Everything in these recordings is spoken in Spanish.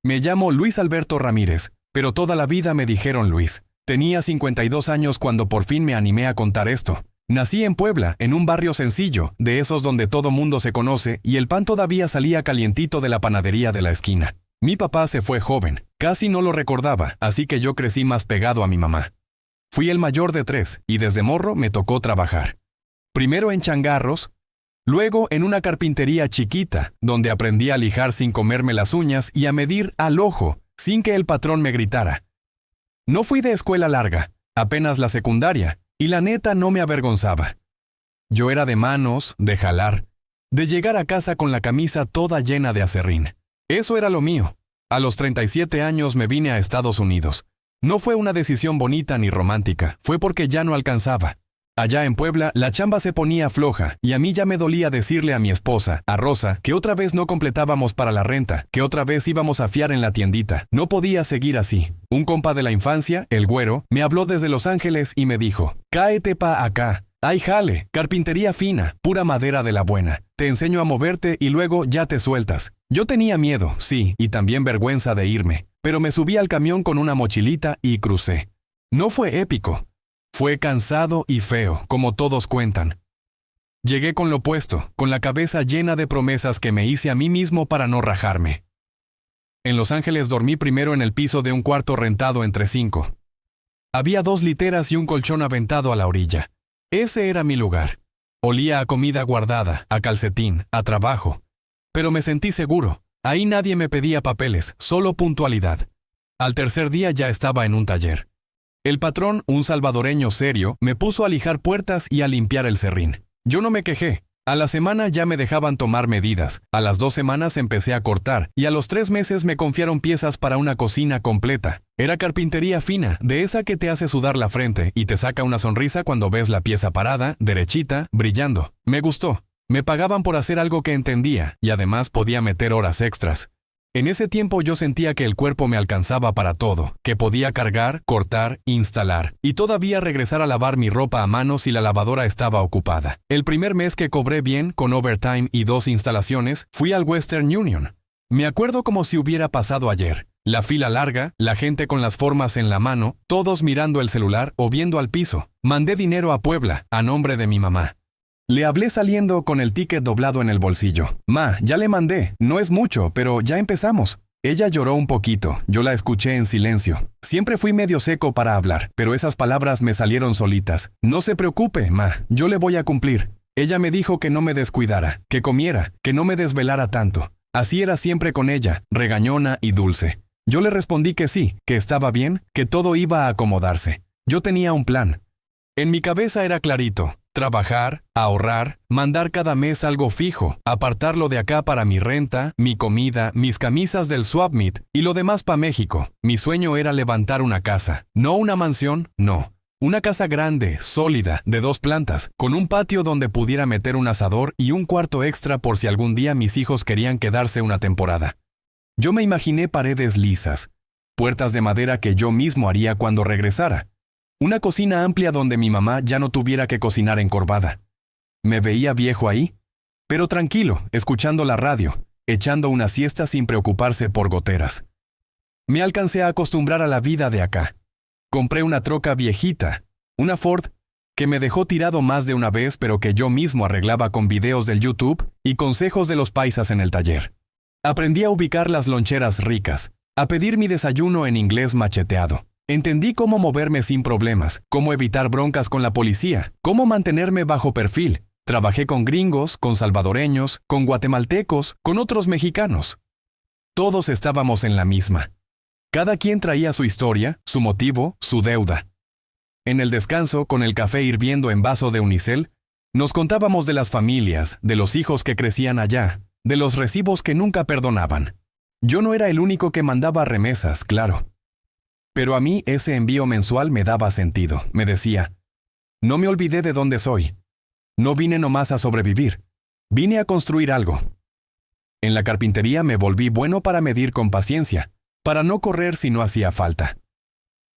Me llamo Luis Alberto Ramírez, pero toda la vida me dijeron Luis. Tenía 52 años cuando por fin me animé a contar esto. Nací en Puebla, en un barrio sencillo, de esos donde todo mundo se conoce y el pan todavía salía calientito de la panadería de la esquina. Mi papá se fue joven, casi no lo recordaba, así que yo crecí más pegado a mi mamá. Fui el mayor de 3 y desde morro me tocó trabajar. Primero en changarros, luego en una carpintería chiquita, donde aprendí a lijar sin comerme las uñas y a medir al ojo, sin que el patrón me gritara. No fui de escuela larga, apenas la secundaria, y la neta no me avergonzaba. Yo era de manos, de jalar, de llegar a casa con la camisa toda llena de aserrín. Eso era lo mío. A los 37 años me vine a Estados Unidos. No fue una decisión bonita ni romántica, fue porque ya no alcanzaba. Allá en Puebla, la chamba se ponía floja, y a mí ya me dolía decirle a mi esposa, a Rosa, que otra vez no completábamos para la renta, que otra vez íbamos a fiar en la tiendita. No podía seguir así. Un compa de la infancia, el güero, me habló desde Los Ángeles y me dijo, «Cáete pa' acá. Hay jale, carpintería fina, pura madera de la buena. Te enseño a moverte y luego ya te sueltas». Yo tenía miedo, sí, y también vergüenza de irme, pero me subí al camión con una mochilita y crucé. No fue épico. Fue cansado y feo, como todos cuentan. Llegué con lo puesto, con la cabeza llena de promesas que me hice a mí mismo para no rajarme. En Los Ángeles dormí primero en el piso de un cuarto rentado entre 5. Había 2 literas y un colchón aventado a la orilla. Ese era mi lugar. Olía a comida guardada, a calcetín, a trabajo. Pero me sentí seguro. Ahí nadie me pedía papeles, solo puntualidad. Al tercer día ya estaba en un taller. El patrón, un salvadoreño serio, me puso a lijar puertas y a limpiar el serrín. Yo no me quejé. A la semana ya me dejaban tomar medidas. A las 2 semanas empecé a cortar y a los 3 meses me confiaron piezas para una cocina completa. Era carpintería fina, de esa que te hace sudar la frente y te saca una sonrisa cuando ves la pieza parada, derechita, brillando. Me gustó. Me pagaban por hacer algo que entendía y además podía meter horas extras. En ese tiempo yo sentía que el cuerpo me alcanzaba para todo, que podía cargar, cortar, instalar, y todavía regresar a lavar mi ropa a mano si la lavadora estaba ocupada. El primer mes que cobré bien, con overtime y 2 instalaciones, fui al Western Union. Me acuerdo como si hubiera pasado ayer. La fila larga, la gente con las formas en la mano, todos mirando el celular o viendo al piso. Mandé dinero a Puebla, a nombre de mi mamá. Le hablé saliendo con el ticket doblado en el bolsillo. «Ma, ya le mandé. No es mucho, pero ya empezamos». Ella lloró un poquito. Yo la escuché en silencio. Siempre fui medio seco para hablar, pero esas palabras me salieron solitas. «No se preocupe, ma. Yo le voy a cumplir». Ella me dijo que no me descuidara, que comiera, que no me desvelara tanto. Así era siempre con ella, regañona y dulce. Yo le respondí que sí, que estaba bien, que todo iba a acomodarse. Yo tenía un plan. En mi cabeza era clarito. Trabajar, ahorrar, mandar cada mes algo fijo, apartarlo de acá para mi renta, mi comida, mis camisas del swap meet y lo demás para México. Mi sueño era levantar una casa. No una mansión, no. Una casa grande, sólida, de 2 plantas, con un patio donde pudiera meter un asador y un cuarto extra por si algún día mis hijos querían quedarse una temporada. Yo me imaginé paredes lisas, puertas de madera que yo mismo haría cuando regresara. Una cocina amplia donde mi mamá ya no tuviera que cocinar encorvada. Me veía viejo ahí, pero tranquilo, escuchando la radio, echando una siesta sin preocuparse por goteras. Me alcancé a acostumbrar a la vida de acá. Compré una troca viejita, una Ford, que me dejó tirado más de una vez, pero que yo mismo arreglaba con videos del YouTube y consejos de los paisas en el taller. Aprendí a ubicar las loncheras ricas, a pedir mi desayuno en inglés macheteado. Entendí cómo moverme sin problemas, cómo evitar broncas con la policía, cómo mantenerme bajo perfil. Trabajé con gringos, con salvadoreños, con guatemaltecos, con otros mexicanos. Todos estábamos en la misma. Cada quien traía su historia, su motivo, su deuda. En el descanso, con el café hirviendo en vaso de unicel, nos contábamos de las familias, de los hijos que crecían allá, de los recibos que nunca perdonaban. Yo no era el único que mandaba remesas, claro. Pero a mí ese envío mensual me daba sentido. Me decía, no me olvidé de dónde soy. No vine nomás a sobrevivir. Vine a construir algo. En la carpintería me volví bueno para medir con paciencia, para no correr si no hacía falta.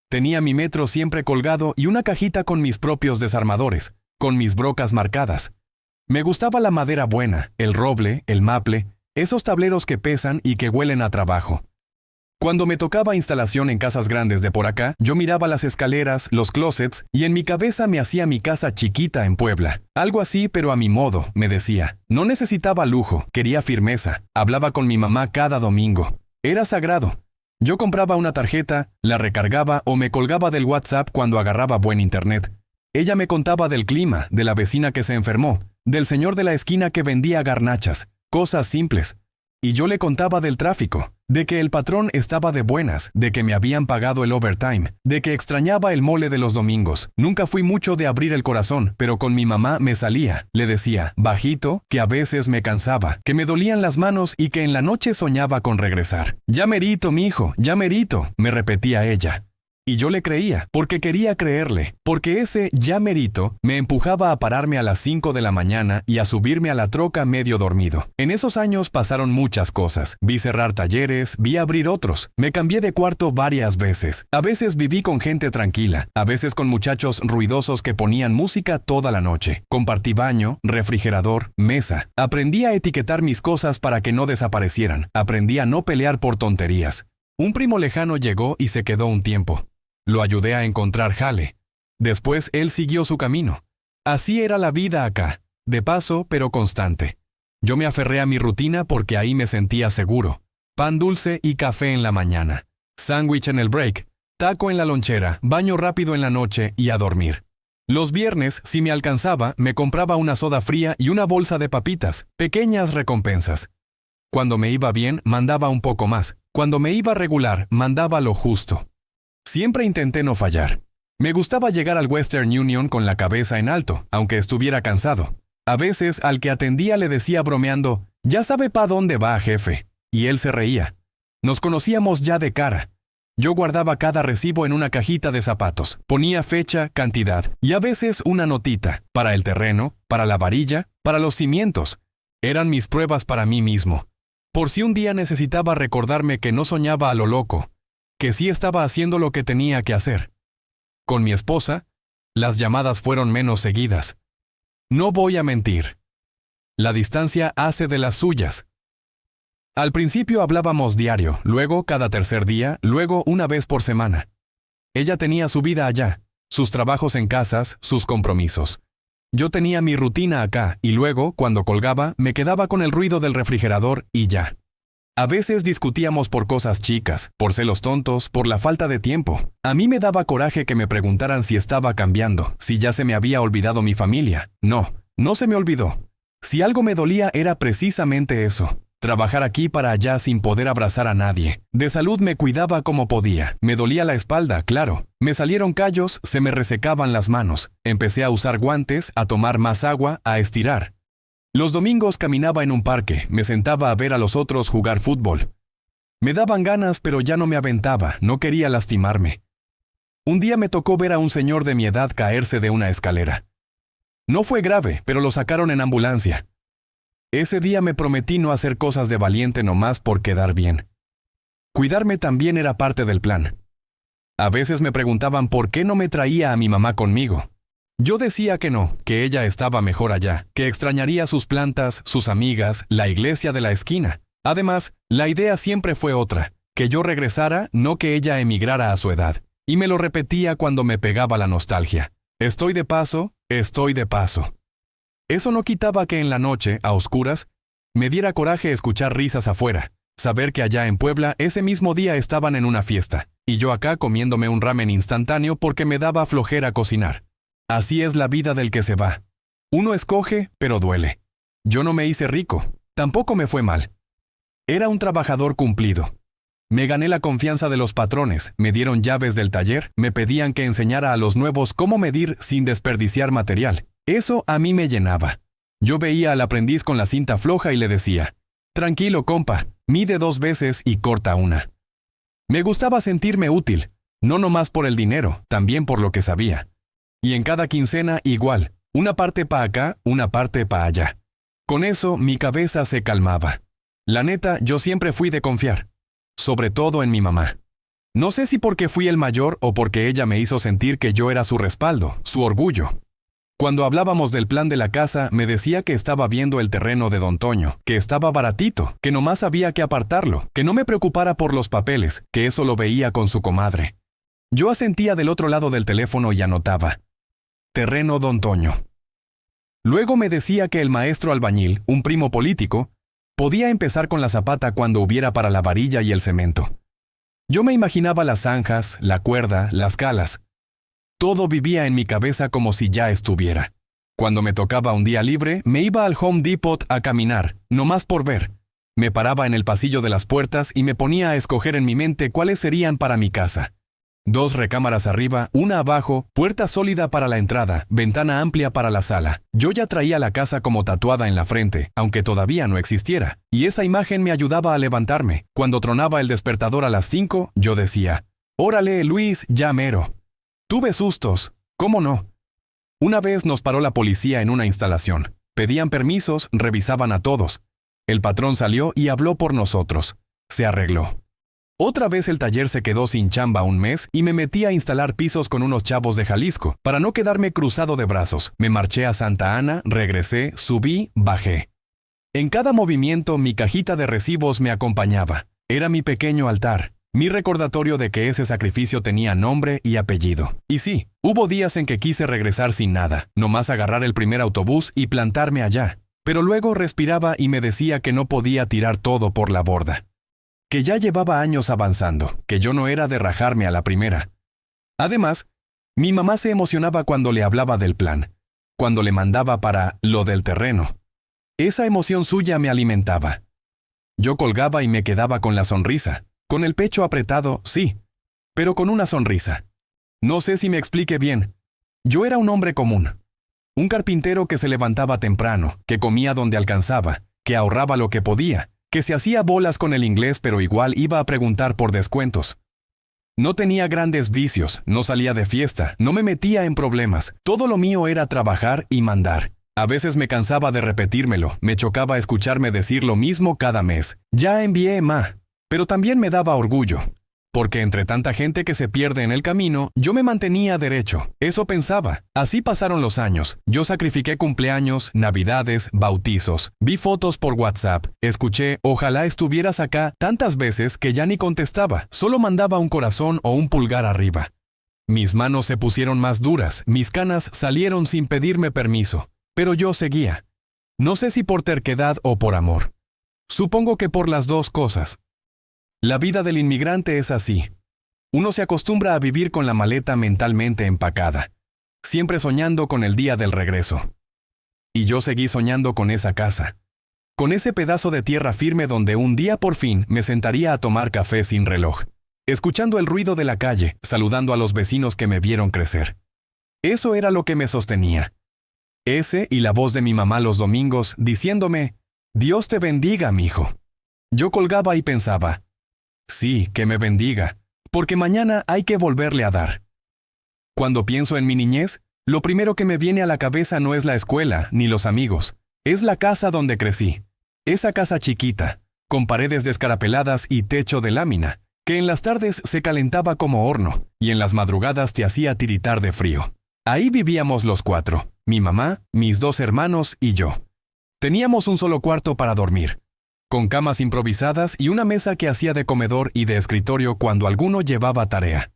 Tenía mi metro siempre colgado y una cajita con mis propios desarmadores, con mis brocas marcadas. Me gustaba la madera buena, el roble, el maple, esos tableros que pesan y que huelen a trabajo. Cuando me tocaba instalación en casas grandes de por acá, yo miraba las escaleras, los closets, y en mi cabeza me hacía mi casa chiquita en Puebla. Algo así, pero a mi modo, me decía. No necesitaba lujo, quería firmeza. Hablaba con mi mamá cada domingo. Era sagrado. Yo compraba una tarjeta, la recargaba o me colgaba del WhatsApp cuando agarraba buen internet. Ella me contaba del clima, de la vecina que se enfermó, del señor de la esquina que vendía garnachas, cosas simples. Y yo le contaba del tráfico, de que el patrón estaba de buenas, de que me habían pagado el overtime, de que extrañaba el mole de los domingos. Nunca fui mucho de abrir el corazón, pero con mi mamá me salía. Le decía, bajito, que a veces me cansaba, que me dolían las manos y que en la noche soñaba con regresar. Ya merito, mijo, ya merito, me repetía ella. Y yo le creía, porque quería creerle, porque ese ya merito me empujaba a pararme a las 5 de la mañana y a subirme a la troca medio dormido. En esos años pasaron muchas cosas. Vi cerrar talleres, vi abrir otros. Me cambié de cuarto varias veces. A veces viví con gente tranquila, a veces con muchachos ruidosos que ponían música toda la noche. Compartí baño, refrigerador, mesa. Aprendí a etiquetar mis cosas para que no desaparecieran. Aprendí a no pelear por tonterías. Un primo lejano llegó y se quedó un tiempo. Lo ayudé a encontrar jale. Después él siguió su camino. Así era la vida acá, de paso pero constante. Yo me aferré a mi rutina porque ahí me sentía seguro. Pan dulce y café en la mañana. Sándwich en el break, taco en la lonchera, baño rápido en la noche y a dormir. Los viernes, si me alcanzaba, me compraba una soda fría y una bolsa de papitas, pequeñas recompensas. Cuando me iba bien, mandaba un poco más. Cuando me iba regular, mandaba lo justo. Siempre intenté no fallar. Me gustaba llegar al Western Union con la cabeza en alto, aunque estuviera cansado. A veces al que atendía le decía bromeando, «Ya sabe pa' dónde va, jefe», y él se reía. Nos conocíamos ya de cara. Yo guardaba cada recibo en una cajita de zapatos, ponía fecha, cantidad, y a veces una notita, para el terreno, para la varilla, para los cimientos. Eran mis pruebas para mí mismo. Por si un día necesitaba recordarme que no soñaba a lo loco, que sí estaba haciendo lo que tenía que hacer. Con mi esposa, las llamadas fueron menos seguidas. No voy a mentir. La distancia hace de las suyas. Al principio hablábamos diario, luego cada tercer día, luego una vez por semana. Ella tenía su vida allá, sus trabajos en casas, sus compromisos. Yo tenía mi rutina acá y luego, cuando colgaba, me quedaba con el ruido del refrigerador y ya. A veces discutíamos por cosas chicas, por celos tontos, por la falta de tiempo. A mí me daba coraje que me preguntaran si estaba cambiando, si ya se me había olvidado mi familia. No, no se me olvidó. Si algo me dolía era precisamente eso. Trabajar aquí para allá sin poder abrazar a nadie. De salud me cuidaba como podía. Me dolía la espalda, claro. Me salieron callos, se me resecaban las manos. Empecé a usar guantes, a tomar más agua, a estirar. Los domingos caminaba en un parque, me sentaba a ver a los otros jugar fútbol. Me daban ganas, pero ya no me aventaba, no quería lastimarme. Un día me tocó ver a un señor de mi edad caerse de una escalera. No fue grave, pero lo sacaron en ambulancia. Ese día me prometí no hacer cosas de valiente nomás por quedar bien. Cuidarme también era parte del plan. A veces me preguntaban por qué no me traía a mi mamá conmigo. Yo decía que no, que ella estaba mejor allá, que extrañaría sus plantas, sus amigas, la iglesia de la esquina. Además, la idea siempre fue otra, que yo regresara, no que ella emigrara a su edad. Y me lo repetía cuando me pegaba la nostalgia. Estoy de paso, estoy de paso. Eso no quitaba que en la noche, a oscuras, me diera coraje escuchar risas afuera, saber que allá en Puebla ese mismo día estaban en una fiesta, y yo acá comiéndome un ramen instantáneo porque me daba flojera cocinar. Así es la vida del que se va. Uno escoge, pero duele. Yo no me hice rico, tampoco me fue mal. Era un trabajador cumplido. Me gané la confianza de los patrones, me dieron llaves del taller, me pedían que enseñara a los nuevos cómo medir sin desperdiciar material. Eso a mí me llenaba. Yo veía al aprendiz con la cinta floja y le decía, «Tranquilo, compa, mide 2 veces y corta una». Me gustaba sentirme útil, no nomás por el dinero, también por lo que sabía. Y en cada quincena igual, una parte pa' acá, una parte pa' allá. Con eso mi cabeza se calmaba. La neta, yo siempre fui de confiar, sobre todo en mi mamá. No sé si porque fui el mayor o porque ella me hizo sentir que yo era su respaldo, su orgullo. Cuando hablábamos del plan de la casa, me decía que estaba viendo el terreno de don Toño, que estaba baratito, que nomás había que apartarlo, que no me preocupara por los papeles, que eso lo veía con su comadre. Yo asentía del otro lado del teléfono y anotaba: terreno don Toño. Luego me decía que el maestro albañil, un primo político, podía empezar con la zapata cuando hubiera para la varilla y el cemento. Yo me imaginaba las zanjas, la cuerda, las calas. Todo vivía en mi cabeza como si ya estuviera. Cuando me tocaba un día libre, me iba al Home Depot a caminar, nomás por ver. Me paraba en el pasillo de las puertas y me ponía a escoger en mi mente cuáles serían para mi casa. 2 recámaras arriba, una abajo, puerta sólida para la entrada, ventana amplia para la sala. Yo ya traía la casa como tatuada en la frente, aunque todavía no existiera, y esa imagen me ayudaba a levantarme. Cuando tronaba el despertador a las 5, yo decía: «Órale, Luis, ya mero». Tuve sustos, ¿cómo no? Una vez nos paró la policía en una instalación. Pedían permisos, revisaban a todos. El patrón salió y habló por nosotros. Se arregló. Otra vez el taller se quedó sin chamba un mes y me metí a instalar pisos con unos chavos de Jalisco. Para no quedarme cruzado de brazos, me marché a Santa Ana, regresé, subí, bajé. En cada movimiento mi cajita de recibos me acompañaba. Era mi pequeño altar. Mi recordatorio de que ese sacrificio tenía nombre y apellido. Y sí, hubo días en que quise regresar sin nada, nomás agarrar el primer autobús y plantarme allá. Pero luego respiraba y me decía que no podía tirar todo por la borda. Que ya llevaba años avanzando, que yo no era de rajarme a la primera. Además, mi mamá se emocionaba cuando le hablaba del plan, cuando le mandaba para lo del terreno. Esa emoción suya me alimentaba. Yo colgaba y me quedaba con la sonrisa. Con el pecho apretado, sí, pero con una sonrisa. No sé si me explique bien. Yo era un hombre común. Un carpintero que se levantaba temprano, que comía donde alcanzaba, que ahorraba lo que podía, que se hacía bolas con el inglés pero igual iba a preguntar por descuentos. No tenía grandes vicios, no salía de fiesta, no me metía en problemas. Todo lo mío era trabajar y mandar. A veces me cansaba de repetírmelo, me chocaba escucharme decir lo mismo cada mes. Ya envié, ma. Pero también me daba orgullo, porque entre tanta gente que se pierde en el camino, yo me mantenía derecho. Eso pensaba. Así pasaron los años. Yo sacrifiqué cumpleaños, navidades, bautizos. Vi fotos por WhatsApp. Escuché «Ojalá estuvieras acá» tantas veces que ya ni contestaba. Solo mandaba un corazón o un pulgar arriba. Mis manos se pusieron más duras. Mis canas salieron sin pedirme permiso. Pero yo seguía. No sé si por terquedad o por amor. Supongo que por las dos cosas. La vida del inmigrante es así. Uno se acostumbra a vivir con la maleta mentalmente empacada, siempre soñando con el día del regreso. Y yo seguí soñando con esa casa, con ese pedazo de tierra firme donde un día por fin me sentaría a tomar café sin reloj, escuchando el ruido de la calle, saludando a los vecinos que me vieron crecer. Eso era lo que me sostenía. Ese y la voz de mi mamá los domingos diciéndome: «Dios te bendiga, mijo». Yo colgaba y pensaba: sí, que me bendiga, porque mañana hay que volverle a dar. Cuando pienso en mi niñez, lo primero que me viene a la cabeza no es la escuela ni los amigos, es la casa donde crecí. Esa casa chiquita, con paredes descarapeladas y techo de lámina, que en las tardes se calentaba como horno y en las madrugadas te hacía tiritar de frío. Ahí vivíamos los 4, mi mamá, mis 2 hermanos y yo. Teníamos un solo cuarto para dormir, con camas improvisadas y una mesa que hacía de comedor y de escritorio cuando alguno llevaba tarea.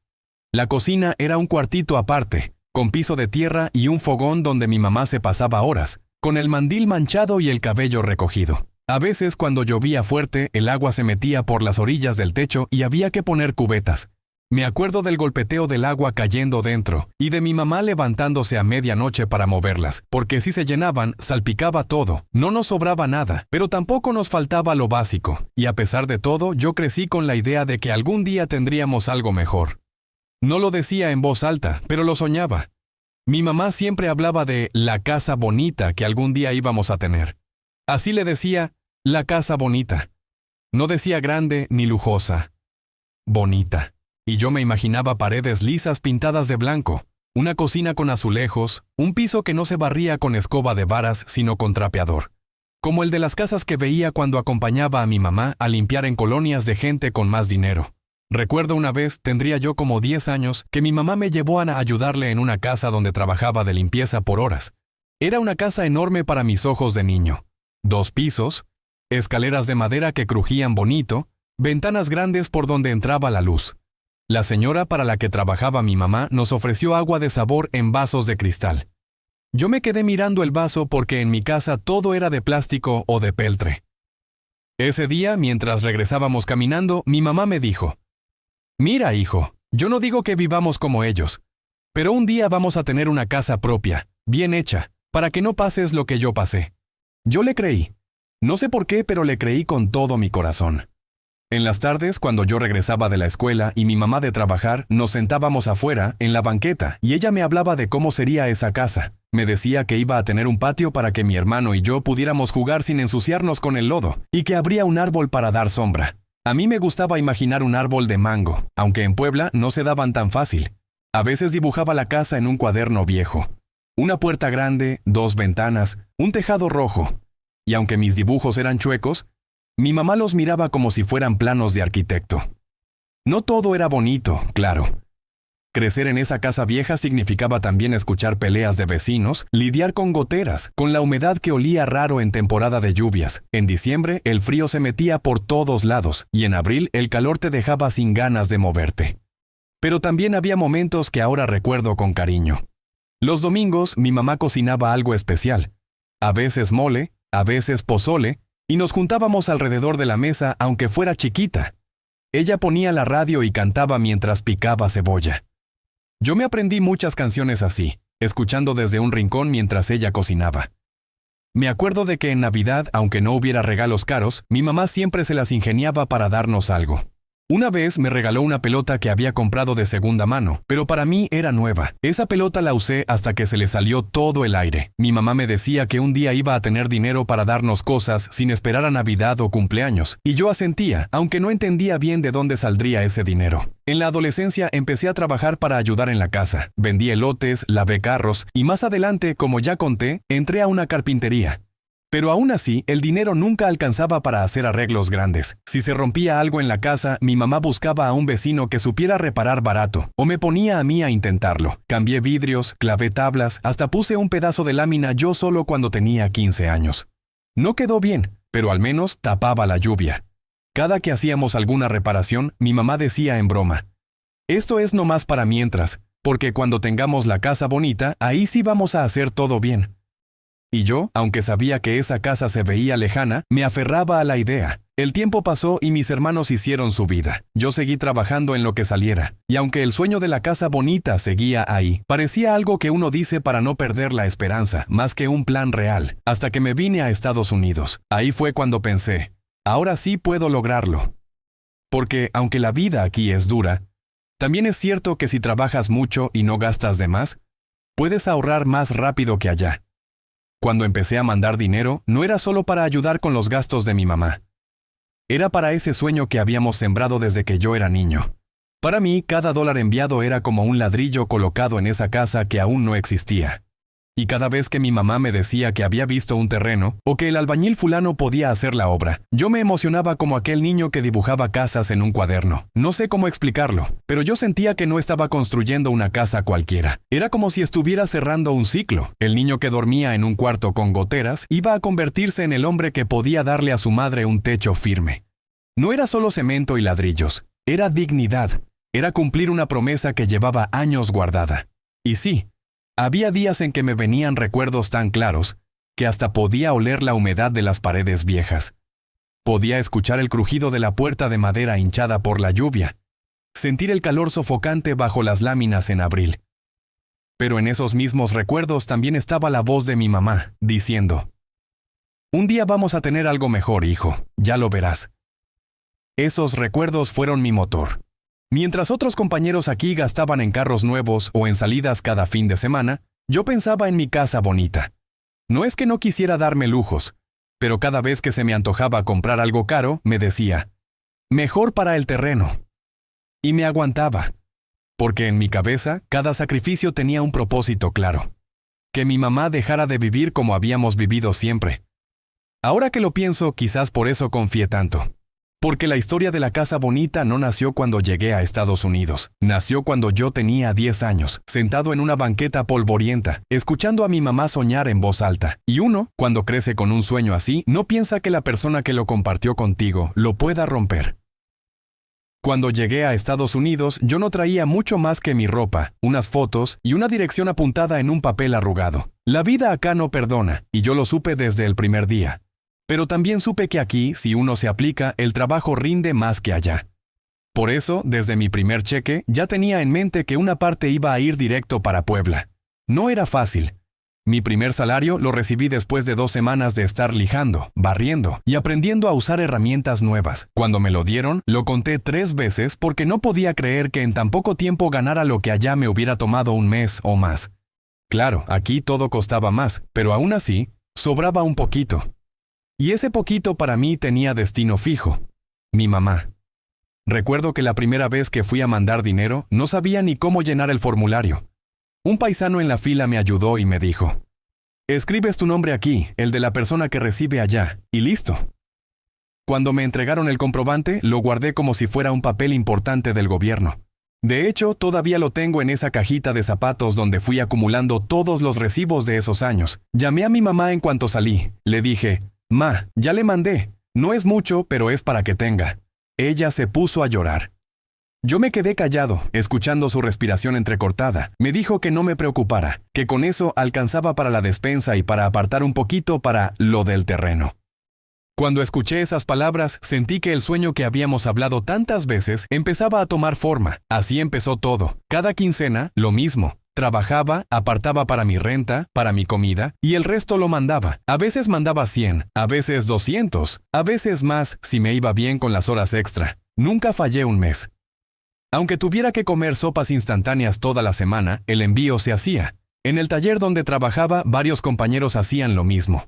La cocina era un cuartito aparte, con piso de tierra y un fogón donde mi mamá se pasaba horas, con el mandil manchado y el cabello recogido. A veces, cuando llovía fuerte, el agua se metía por las orillas del techo y había que poner cubetas. Me acuerdo del golpeteo del agua cayendo dentro y de mi mamá levantándose a medianoche para moverlas, porque si se llenaban, salpicaba todo, no nos sobraba nada, pero tampoco nos faltaba lo básico, y a pesar de todo, yo crecí con la idea de que algún día tendríamos algo mejor. No lo decía en voz alta, pero lo soñaba. Mi mamá siempre hablaba de la casa bonita que algún día íbamos a tener. Así le decía, la casa bonita. No decía grande ni lujosa. Bonita. Y yo me imaginaba paredes lisas pintadas de blanco, una cocina con azulejos, un piso que no se barría con escoba de varas sino con trapeador, como el de las casas que veía cuando acompañaba a mi mamá a limpiar en colonias de gente con más dinero. Recuerdo una vez, tendría yo como 10 años, que mi mamá me llevó a ayudarle en una casa donde trabajaba de limpieza por horas. Era una casa enorme para mis ojos de niño. 2 pisos, escaleras de madera que crujían bonito, ventanas grandes por donde entraba la luz. La señora para la que trabajaba mi mamá nos ofreció agua de sabor en vasos de cristal. Yo me quedé mirando el vaso porque en mi casa todo era de plástico o de peltre. Ese día, mientras regresábamos caminando, mi mamá me dijo: «Mira, hijo, yo no digo que vivamos como ellos, pero un día vamos a tener una casa propia, bien hecha, para que no pases lo que yo pasé». Yo le creí. No sé por qué, pero le creí con todo mi corazón. En las tardes, cuando yo regresaba de la escuela y mi mamá de trabajar, nos sentábamos afuera, en la banqueta, y ella me hablaba de cómo sería esa casa. Me decía que iba a tener un patio para que mi hermano y yo pudiéramos jugar sin ensuciarnos con el lodo, y que habría un árbol para dar sombra. A mí me gustaba imaginar un árbol de mango, aunque en Puebla no se daban tan fácil. A veces dibujaba la casa en un cuaderno viejo. Una puerta grande, 2 ventanas, un tejado rojo. Y aunque mis dibujos eran chuecos, mi mamá los miraba como si fueran planos de arquitecto. No todo era bonito, claro. Crecer en esa casa vieja significaba también escuchar peleas de vecinos, lidiar con goteras, con la humedad que olía raro en temporada de lluvias. En diciembre el frío se metía por todos lados y en abril el calor te dejaba sin ganas de moverte. Pero también había momentos que ahora recuerdo con cariño. Los domingos mi mamá cocinaba algo especial. A veces mole, a veces pozole, y nos juntábamos alrededor de la mesa aunque fuera chiquita. Ella ponía la radio y cantaba mientras picaba cebolla. Yo me aprendí muchas canciones así, escuchando desde un rincón mientras ella cocinaba. Me acuerdo de que en Navidad, aunque no hubiera regalos caros, mi mamá siempre se las ingeniaba para darnos algo. Una vez me regaló una pelota que había comprado de segunda mano, pero para mí era nueva. Esa pelota la usé hasta que se le salió todo el aire. Mi mamá me decía que un día iba a tener dinero para darnos cosas sin esperar a Navidad o cumpleaños, y yo asentía, aunque no entendía bien de dónde saldría ese dinero. En la adolescencia empecé a trabajar para ayudar en la casa. Vendí elotes, lavé carros, y más adelante, como ya conté, entré a una carpintería. Pero aún así, el dinero nunca alcanzaba para hacer arreglos grandes. Si se rompía algo en la casa, mi mamá buscaba a un vecino que supiera reparar barato, o me ponía a mí a intentarlo. Cambié vidrios, clavé tablas, hasta puse un pedazo de lámina yo solo cuando tenía 15 años. No quedó bien, pero al menos tapaba la lluvia. Cada que hacíamos alguna reparación, mi mamá decía en broma: «Esto es nomás para mientras, porque cuando tengamos la casa bonita, ahí sí vamos a hacer todo bien». Y yo, aunque sabía que esa casa se veía lejana, me aferraba a la idea. El tiempo pasó y mis hermanos hicieron su vida. Yo seguí trabajando en lo que saliera. Y aunque el sueño de la casa bonita seguía ahí, parecía algo que uno dice para no perder la esperanza, más que un plan real. Hasta que me vine a Estados Unidos. Ahí fue cuando pensé: ahora sí puedo lograrlo. Porque, aunque la vida aquí es dura, también es cierto que si trabajas mucho y no gastas de más, puedes ahorrar más rápido que allá. Cuando empecé a mandar dinero, no era solo para ayudar con los gastos de mi mamá. Era para ese sueño que habíamos sembrado desde que yo era niño. Para mí, cada dólar enviado era como un ladrillo colocado en esa casa que aún no existía. Y cada vez que mi mamá me decía que había visto un terreno, o que el albañil fulano podía hacer la obra, yo me emocionaba como aquel niño que dibujaba casas en un cuaderno. No sé cómo explicarlo, pero yo sentía que no estaba construyendo una casa cualquiera. Era como si estuviera cerrando un ciclo. El niño que dormía en un cuarto con goteras iba a convertirse en el hombre que podía darle a su madre un techo firme. No era solo cemento y ladrillos, era dignidad. Era cumplir una promesa que llevaba años guardada. Y sí, había días en que me venían recuerdos tan claros que hasta podía oler la humedad de las paredes viejas. Podía escuchar el crujido de la puerta de madera hinchada por la lluvia, sentir el calor sofocante bajo las láminas en abril. Pero en esos mismos recuerdos también estaba la voz de mi mamá, diciendo: «Un día vamos a tener algo mejor, hijo, ya lo verás». Esos recuerdos fueron mi motor. Mientras otros compañeros aquí gastaban en carros nuevos o en salidas cada fin de semana, yo pensaba en mi casa bonita. No es que no quisiera darme lujos, pero cada vez que se me antojaba comprar algo caro, me decía: «Mejor para el terreno». Y me aguantaba, porque en mi cabeza cada sacrificio tenía un propósito claro: que mi mamá dejara de vivir como habíamos vivido siempre. Ahora que lo pienso, quizás por eso confié tanto. Porque la historia de la casa bonita no nació cuando llegué a Estados Unidos. Nació cuando yo tenía 10 años, sentado en una banqueta polvorienta, escuchando a mi mamá soñar en voz alta. Y uno, cuando crece con un sueño así, no piensa que la persona que lo compartió contigo lo pueda romper. Cuando llegué a Estados Unidos, yo no traía mucho más que mi ropa, unas fotos y una dirección apuntada en un papel arrugado. La vida acá no perdona, y yo lo supe desde el primer día. Pero también supe que aquí, si uno se aplica, el trabajo rinde más que allá. Por eso, desde mi primer cheque, ya tenía en mente que una parte iba a ir directo para Puebla. No era fácil. Mi primer salario lo recibí después de 2 semanas de estar lijando, barriendo y aprendiendo a usar herramientas nuevas. Cuando me lo dieron, lo conté 3 veces porque no podía creer que en tan poco tiempo ganara lo que allá me hubiera tomado un mes o más. Claro, aquí todo costaba más, pero aún así, sobraba un poquito. Y ese poquito para mí tenía destino fijo: mi mamá. Recuerdo que la primera vez que fui a mandar dinero, no sabía ni cómo llenar el formulario. Un paisano en la fila me ayudó y me dijo: escribes tu nombre aquí, el de la persona que recibe allá, y listo. Cuando me entregaron el comprobante, lo guardé como si fuera un papel importante del gobierno. De hecho, todavía lo tengo en esa cajita de zapatos donde fui acumulando todos los recibos de esos años. Llamé a mi mamá en cuanto salí. Le dije: Ma, ya le mandé. No es mucho, pero es para que tenga. Ella se puso a llorar. Yo me quedé callado, escuchando su respiración entrecortada. Me dijo que no me preocupara, que con eso alcanzaba para la despensa y para apartar un poquito para lo del terreno. Cuando escuché esas palabras, sentí que el sueño que habíamos hablado tantas veces empezaba a tomar forma. Así empezó todo. Cada quincena, lo mismo. Trabajaba, apartaba para mi renta, para mi comida, y el resto lo mandaba. A veces mandaba 100, a veces 200, a veces más si me iba bien con las horas extra. Nunca fallé un mes. Aunque tuviera que comer sopas instantáneas toda la semana, el envío se hacía. En el taller donde trabajaba, varios compañeros hacían lo mismo.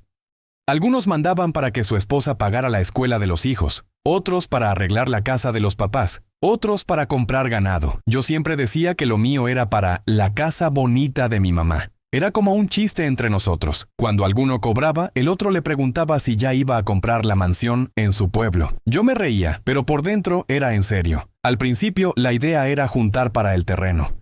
Algunos mandaban para que su esposa pagara la escuela de los hijos, otros para arreglar la casa de los papás, otros para comprar ganado. Yo siempre decía que lo mío era para la casa bonita de mi mamá. Era como un chiste entre nosotros. Cuando alguno cobraba, el otro le preguntaba si ya iba a comprar la mansión en su pueblo. Yo me reía, pero por dentro era en serio. Al principio, la idea era juntar para el terreno.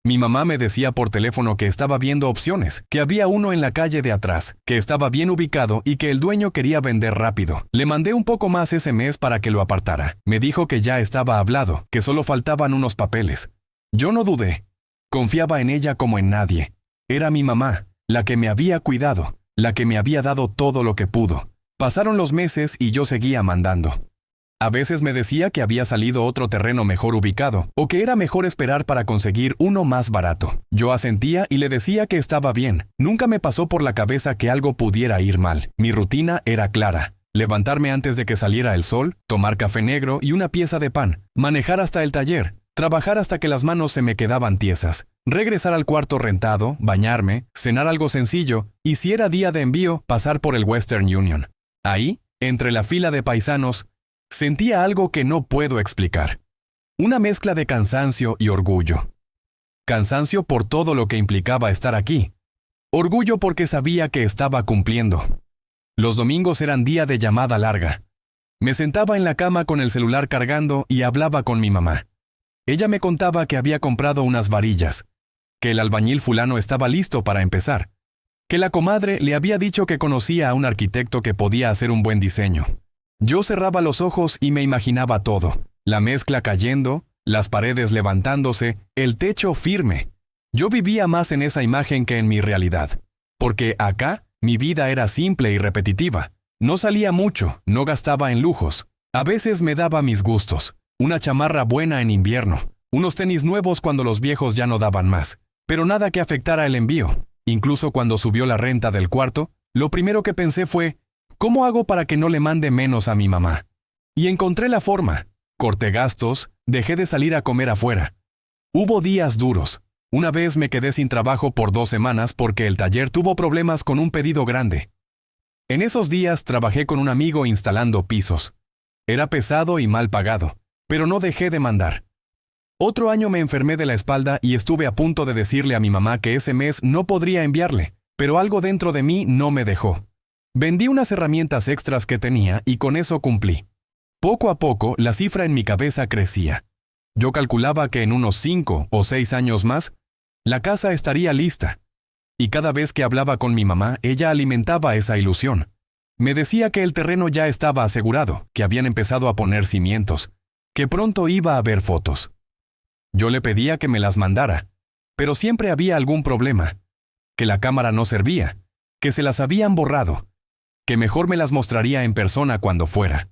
Mi mamá me decía por teléfono que estaba viendo opciones, que había uno en la calle de atrás, que estaba bien ubicado y que el dueño quería vender rápido. Le mandé un poco más ese mes para que lo apartara. Me dijo que ya estaba hablado, que solo faltaban unos papeles. Yo no dudé. Confiaba en ella como en nadie. Era mi mamá, la que me había cuidado, la que me había dado todo lo que pudo. Pasaron los meses y yo seguía mandando. A veces me decía que había salido otro terreno mejor ubicado, o que era mejor esperar para conseguir uno más barato. Yo asentía y le decía que estaba bien. Nunca me pasó por la cabeza que algo pudiera ir mal. Mi rutina era clara: levantarme antes de que saliera el sol, tomar café negro y una pieza de pan, manejar hasta el taller, trabajar hasta que las manos se me quedaban tiesas, regresar al cuarto rentado, bañarme, cenar algo sencillo y, si era día de envío, pasar por el Western Union. Ahí, entre la fila de paisanos, sentía algo que no puedo explicar. Una mezcla de cansancio y orgullo. Cansancio por todo lo que implicaba estar aquí. Orgullo porque sabía que estaba cumpliendo. Los domingos eran día de llamada larga. Me sentaba en la cama con el celular cargando y hablaba con mi mamá. Ella me contaba que había comprado unas varillas, que el albañil fulano estaba listo para empezar, que la comadre le había dicho que conocía a un arquitecto que podía hacer un buen diseño. Yo cerraba los ojos y me imaginaba todo: la mezcla cayendo, las paredes levantándose, el techo firme. Yo vivía más en esa imagen que en mi realidad, porque acá mi vida era simple y repetitiva. No salía mucho, no gastaba en lujos. A veces me daba mis gustos: una chamarra buena en invierno, unos tenis nuevos cuando los viejos ya no daban más, pero nada que afectara el envío. Incluso cuando subió la renta del cuarto, lo primero que pensé fue: ¿cómo hago para que no le mande menos a mi mamá? Y encontré la forma. Corté gastos, dejé de salir a comer afuera. Hubo días duros. Una vez me quedé sin trabajo por 2 semanas porque el taller tuvo problemas con un pedido grande. En esos días trabajé con un amigo instalando pisos. Era pesado y mal pagado, pero no dejé de mandar. Otro año me enfermé de la espalda y estuve a punto de decirle a mi mamá que ese mes no podría enviarle, pero algo dentro de mí no me dejó. Vendí unas herramientas extras que tenía y con eso cumplí. Poco a poco, la cifra en mi cabeza crecía. Yo calculaba que en unos 5 o 6 años más, la casa estaría lista. Y cada vez que hablaba con mi mamá, ella alimentaba esa ilusión. Me decía que el terreno ya estaba asegurado, que habían empezado a poner cimientos, que pronto iba a haber fotos. Yo le pedía que me las mandara, pero siempre había algún problema, que la cámara no servía, que se las habían borrado, que mejor me las mostraría en persona cuando fuera.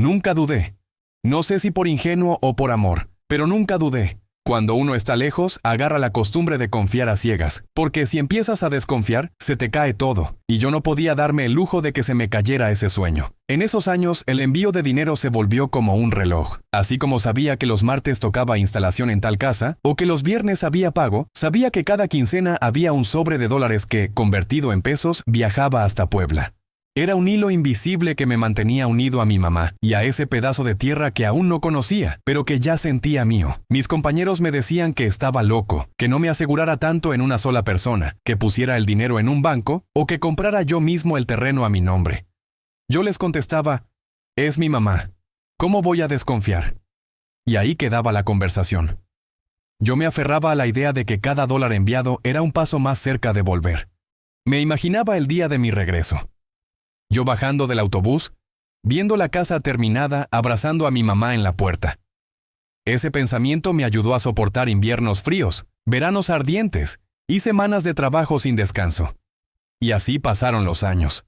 Nunca dudé. No sé si por ingenuo o por amor, pero nunca dudé. Cuando uno está lejos, agarra la costumbre de confiar a ciegas, porque si empiezas a desconfiar, se te cae todo, y yo no podía darme el lujo de que se me cayera ese sueño. En esos años, el envío de dinero se volvió como un reloj. Así como sabía que los martes tocaba instalación en tal casa, o que los viernes había pago, sabía que cada quincena había un sobre de dólares que, convertido en pesos, viajaba hasta Puebla. Era un hilo invisible que me mantenía unido a mi mamá y a ese pedazo de tierra que aún no conocía, pero que ya sentía mío. Mis compañeros me decían que estaba loco, que no me asegurara tanto en una sola persona, que pusiera el dinero en un banco o que comprara yo mismo el terreno a mi nombre. Yo les contestaba, es mi mamá. ¿Cómo voy a desconfiar? Y ahí quedaba la conversación. Yo me aferraba a la idea de que cada dólar enviado era un paso más cerca de volver. Me imaginaba el día de mi regreso. Yo bajando del autobús, viendo la casa terminada, abrazando a mi mamá en la puerta. Ese pensamiento me ayudó a soportar inviernos fríos, veranos ardientes y semanas de trabajo sin descanso. Y así pasaron los años.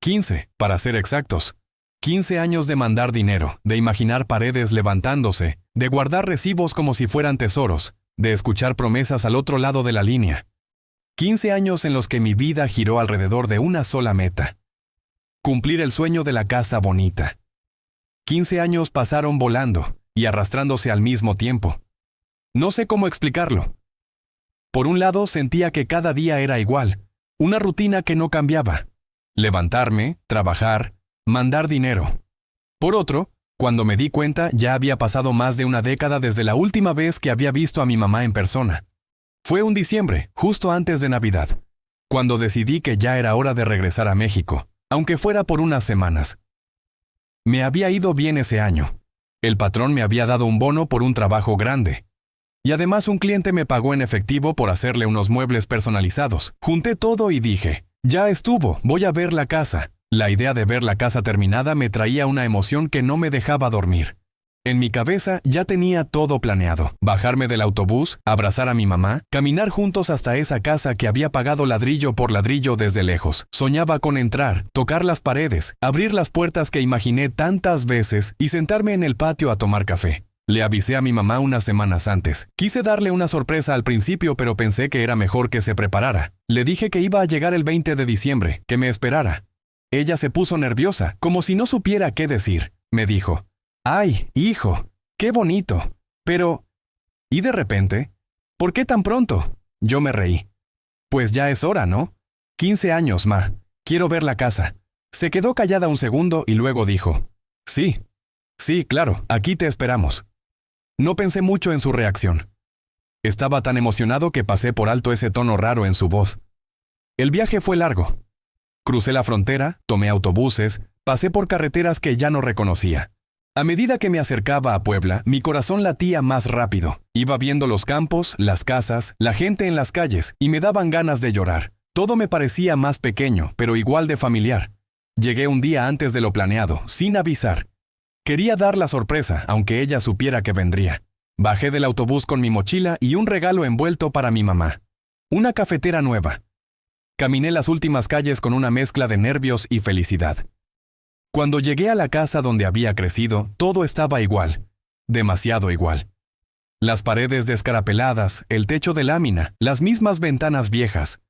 15, para ser exactos. 15 años de mandar dinero, de imaginar paredes levantándose, de guardar recibos como si fueran tesoros, de escuchar promesas al otro lado de la línea. 15 años en los que mi vida giró alrededor de una sola meta. Cumplir el sueño de la casa bonita. 15 años pasaron volando y arrastrándose al mismo tiempo. No sé cómo explicarlo. Por un lado, sentía que cada día era igual, una rutina que no cambiaba. Levantarme, trabajar, mandar dinero. Por otro, cuando me di cuenta, ya había pasado más de una década desde la última vez que había visto a mi mamá en persona. Fue un diciembre, justo antes de Navidad, cuando decidí que ya era hora de regresar a México, aunque fuera por unas semanas. Me había ido bien ese año. El patrón me había dado un bono por un trabajo grande. Y además un cliente me pagó en efectivo por hacerle unos muebles personalizados. Junté todo y dije, ya estuvo, voy a ver la casa. La idea de ver la casa terminada me traía una emoción que no me dejaba dormir. En mi cabeza ya tenía todo planeado. Bajarme del autobús, abrazar a mi mamá, caminar juntos hasta esa casa que había pagado ladrillo por ladrillo desde lejos. Soñaba con entrar, tocar las paredes, abrir las puertas que imaginé tantas veces y sentarme en el patio a tomar café. Le avisé a mi mamá unas semanas antes. Quise darle una sorpresa al principio, pero pensé que era mejor que se preparara. Le dije que iba a llegar el 20 de diciembre, que me esperara. Ella se puso nerviosa, como si no supiera qué decir. Me dijo, ¡ay, hijo! ¡Qué bonito! Pero... ¿y de repente? ¿Por qué tan pronto? Yo me reí. Pues ya es hora, ¿no? 15 años, ma. Quiero ver la casa. Se quedó callada un segundo y luego dijo, sí, claro, aquí te esperamos. No pensé mucho en su reacción. Estaba tan emocionado que pasé por alto ese tono raro en su voz. El viaje fue largo. Crucé la frontera, tomé autobuses, pasé por carreteras que ya no reconocía. A medida que me acercaba a Puebla, mi corazón latía más rápido. Iba viendo los campos, las casas, la gente en las calles, y me daban ganas de llorar. Todo me parecía más pequeño, pero igual de familiar. Llegué un día antes de lo planeado, sin avisar. Quería dar la sorpresa, aunque ella supiera que vendría. Bajé del autobús con mi mochila y un regalo envuelto para mi mamá. Una cafetera nueva. Caminé las últimas calles con una mezcla de nervios y felicidad. Cuando llegué a la casa donde había crecido, todo estaba igual. Demasiado igual. Las paredes descarapeladas, el techo de lámina, las mismas ventanas viejas.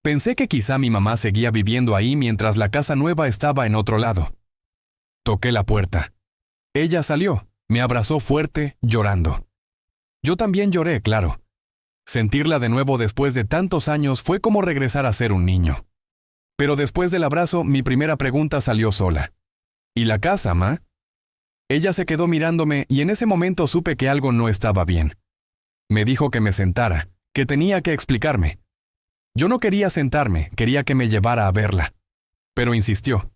Pensé que quizá mi mamá seguía viviendo ahí mientras la casa nueva estaba en otro lado. Toqué la puerta. Ella salió, me abrazó fuerte, llorando. Yo también lloré, claro. Sentirla de nuevo después de tantos años fue como regresar a ser un niño. Pero después del abrazo, mi primera pregunta salió sola. ¿Y la casa, ma? Ella se quedó mirándome y en ese momento supe que algo no estaba bien. Me dijo que me sentara, que tenía que explicarme. Yo no quería sentarme, quería que me llevara a verla. Pero insistió.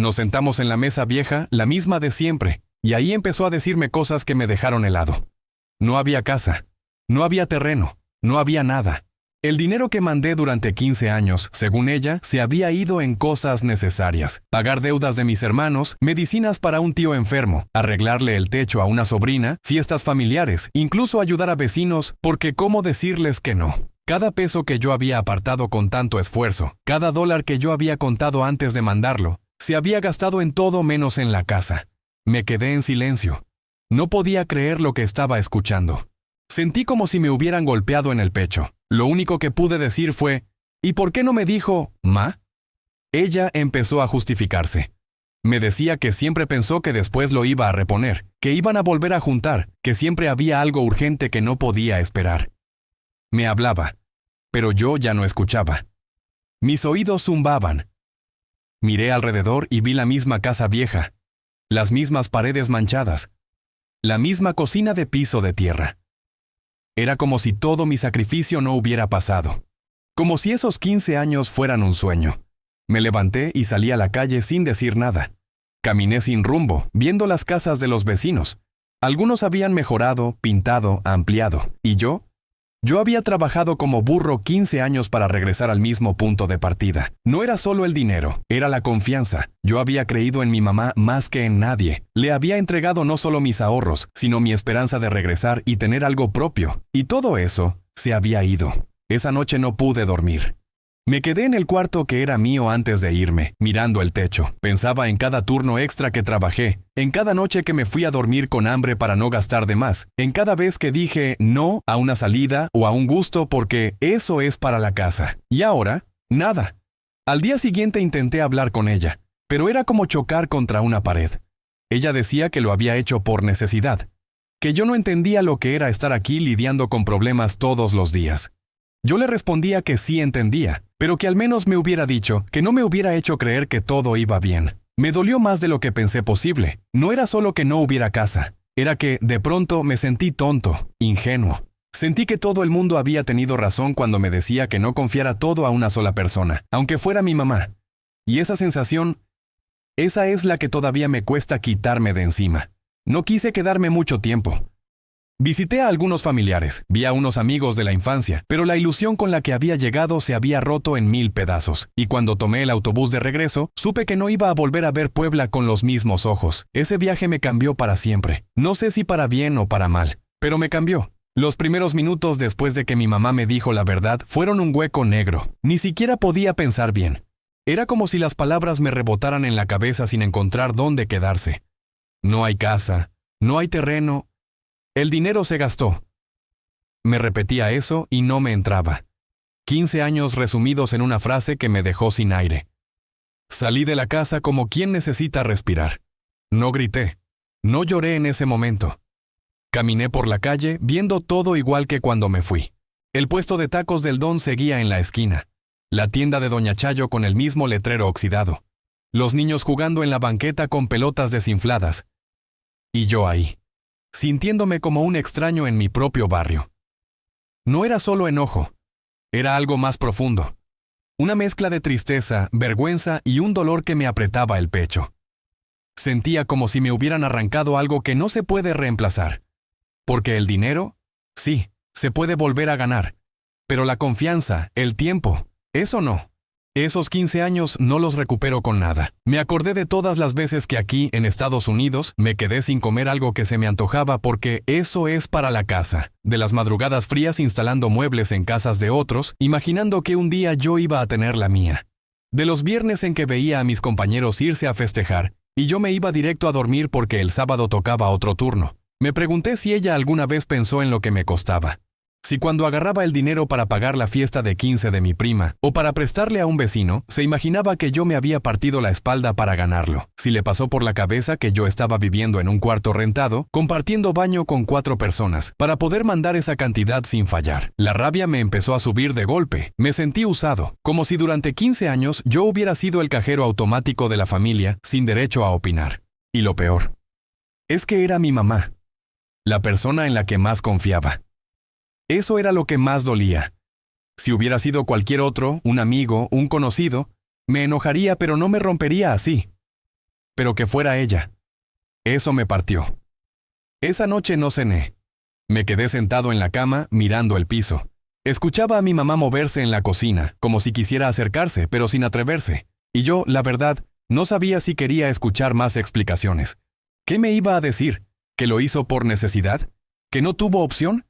Nos sentamos en la mesa vieja, la misma de siempre, y ahí empezó a decirme cosas que me dejaron helado. No había casa, no había terreno, no había nada. El dinero que mandé durante 15 años, según ella, se había ido en cosas necesarias. Pagar deudas de mis hermanos, medicinas para un tío enfermo, arreglarle el techo a una sobrina, fiestas familiares, incluso ayudar a vecinos, porque ¿cómo decirles que no? Cada peso que yo había apartado con tanto esfuerzo, cada dólar que yo había contado antes de mandarlo, se había gastado en todo menos en la casa. Me quedé en silencio. No podía creer lo que estaba escuchando. Sentí como si me hubieran golpeado en el pecho. Lo único que pude decir fue, ¿y por qué no me dijo, ma? Ella empezó a justificarse. Me decía que siempre pensó que después lo iba a reponer, que iban a volver a juntar, que siempre había algo urgente que no podía esperar. Me hablaba, pero yo ya no escuchaba. Mis oídos zumbaban. Miré alrededor y vi la misma casa vieja, las mismas paredes manchadas, la misma cocina de piso de tierra. Era como si todo mi sacrificio no hubiera pasado. Como si esos 15 años fueran un sueño. Me levanté y salí a la calle sin decir nada. Caminé sin rumbo, viendo las casas de los vecinos. Algunos habían mejorado, pintado, ampliado. ¿Y yo? Yo había trabajado como burro 15 años para regresar al mismo punto de partida. No era solo el dinero, era la confianza. Yo había creído en mi mamá más que en nadie. Le había entregado no solo mis ahorros, sino mi esperanza de regresar y tener algo propio. Y todo eso se había ido. Esa noche no pude dormir. Me quedé en el cuarto que era mío antes de irme, mirando el techo. Pensaba en cada turno extra que trabajé, en cada noche que me fui a dormir con hambre para no gastar de más, en cada vez que dije no a una salida o a un gusto porque eso es para la casa. Y ahora, nada. Al día siguiente intenté hablar con ella, pero era como chocar contra una pared. Ella decía que lo había hecho por necesidad, que yo no entendía lo que era estar aquí lidiando con problemas todos los días. Yo le respondía que sí entendía, pero que al menos me hubiera dicho, que no me hubiera hecho creer que todo iba bien. Me dolió más de lo que pensé posible. No era solo que no hubiera casa, era que, de pronto, me sentí tonto, ingenuo. Sentí que todo el mundo había tenido razón cuando me decía que no confiara todo a una sola persona, aunque fuera mi mamá. Y esa sensación, esa es la que todavía me cuesta quitarme de encima. No quise quedarme mucho tiempo. Visité a algunos familiares, vi a unos amigos de la infancia, pero la ilusión con la que había llegado se había roto en 1000 pedazos, y cuando tomé el autobús de regreso, supe que no iba a volver a ver Puebla con los mismos ojos. Ese viaje me cambió para siempre. No sé si para bien o para mal, pero me cambió. Los primeros minutos después de que mi mamá me dijo la verdad fueron un hueco negro. Ni siquiera podía pensar bien. Era como si las palabras me rebotaran en la cabeza sin encontrar dónde quedarse. No hay casa, no hay terreno. El dinero se gastó. Me repetía eso y no me entraba. 15 años resumidos en una frase que me dejó sin aire. Salí de la casa como quien necesita respirar. No grité. No lloré en ese momento. Caminé por la calle viendo todo igual que cuando me fui. El puesto de tacos del Don seguía en la esquina. La tienda de Doña Chayo con el mismo letrero oxidado. Los niños jugando en la banqueta con pelotas desinfladas. Y yo ahí, sintiéndome como un extraño en mi propio barrio. No era solo enojo, era algo más profundo. Una mezcla de tristeza, vergüenza y un dolor que me apretaba el pecho. Sentía como si me hubieran arrancado algo que no se puede reemplazar. Porque el dinero, sí, se puede volver a ganar. Pero la confianza, el tiempo, eso no. Esos 15 años no los recupero con nada. Me acordé de todas las veces que aquí, en Estados Unidos, me quedé sin comer algo que se me antojaba porque eso es para la casa. De las madrugadas frías instalando muebles en casas de otros, imaginando que un día yo iba a tener la mía. De los viernes en que veía a mis compañeros irse a festejar, y yo me iba directo a dormir porque el sábado tocaba otro turno. Me pregunté si ella alguna vez pensó en lo que me costaba. Si cuando agarraba el dinero para pagar la fiesta de 15 de mi prima, o para prestarle a un vecino, se imaginaba que yo me había partido la espalda para ganarlo. Si le pasó por la cabeza que yo estaba viviendo en un cuarto rentado, compartiendo baño con 4 personas, para poder mandar esa cantidad sin fallar. La rabia me empezó a subir de golpe. Me sentí usado, como si durante 15 años yo hubiera sido el cajero automático de la familia, sin derecho a opinar. Y lo peor, es que era mi mamá, la persona en la que más confiaba. Eso era lo que más dolía. Si hubiera sido cualquier otro, un amigo, un conocido, me enojaría pero no me rompería así. pero que fuera ella. Eso me partió. Esa noche no cené. Me quedé sentado en la cama, mirando el piso. Escuchaba a mi mamá moverse en la cocina, como si quisiera acercarse, pero sin atreverse. Y yo, la verdad, no sabía si quería escuchar más explicaciones. ¿Qué me iba a decir? ¿Que lo hizo por necesidad? ¿Que no tuvo opción?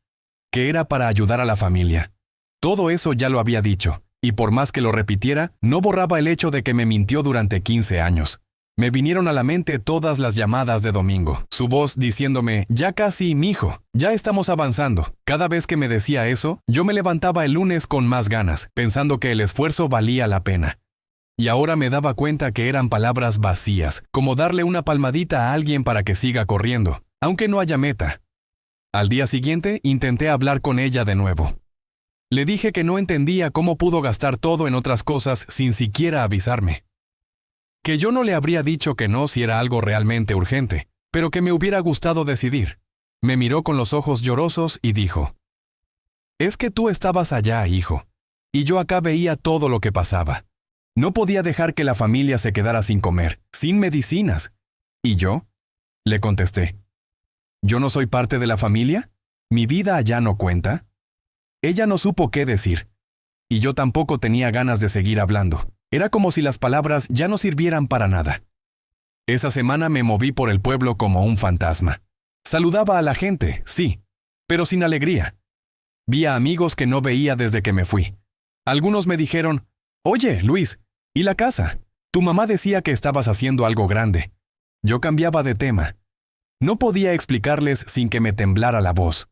¿Que era para ayudar a la familia? Todo eso ya lo había dicho, y por más que lo repitiera, no borraba el hecho de que me mintió durante 15 años. Me vinieron a la mente todas las llamadas de Domingo, su voz diciéndome, ya casi, mijo, ya estamos avanzando. Cada vez que me decía eso, yo me levantaba el lunes con más ganas, pensando que el esfuerzo valía la pena. Y ahora me daba cuenta que eran palabras vacías, como darle una palmadita a alguien para que siga corriendo, aunque no haya meta. Al día siguiente intenté hablar con ella de nuevo. Le dije que no entendía cómo pudo gastar todo en otras cosas sin siquiera avisarme. Que yo no le habría dicho que no si era algo realmente urgente, pero que me hubiera gustado decidir. Me miró con los ojos llorosos y dijo, «Es que tú estabas allá, hijo, y yo acá veía todo lo que pasaba. No podía dejar que la familia se quedara sin comer, sin medicinas. ¿Y yo?», le contesté. «¿Yo no soy parte de la familia? ¿Mi vida allá no cuenta?». Ella no supo qué decir, y yo tampoco tenía ganas de seguir hablando. Era como si las palabras ya no sirvieran para nada. Esa semana me moví por el pueblo como un fantasma. Saludaba a la gente, sí, pero sin alegría. Vi a amigos que no veía desde que me fui. Algunos me dijeron, «Oye, Luis, ¿y la casa? Tu mamá decía que estabas haciendo algo grande». Yo cambiaba de tema. No podía explicarles sin que me temblara la voz.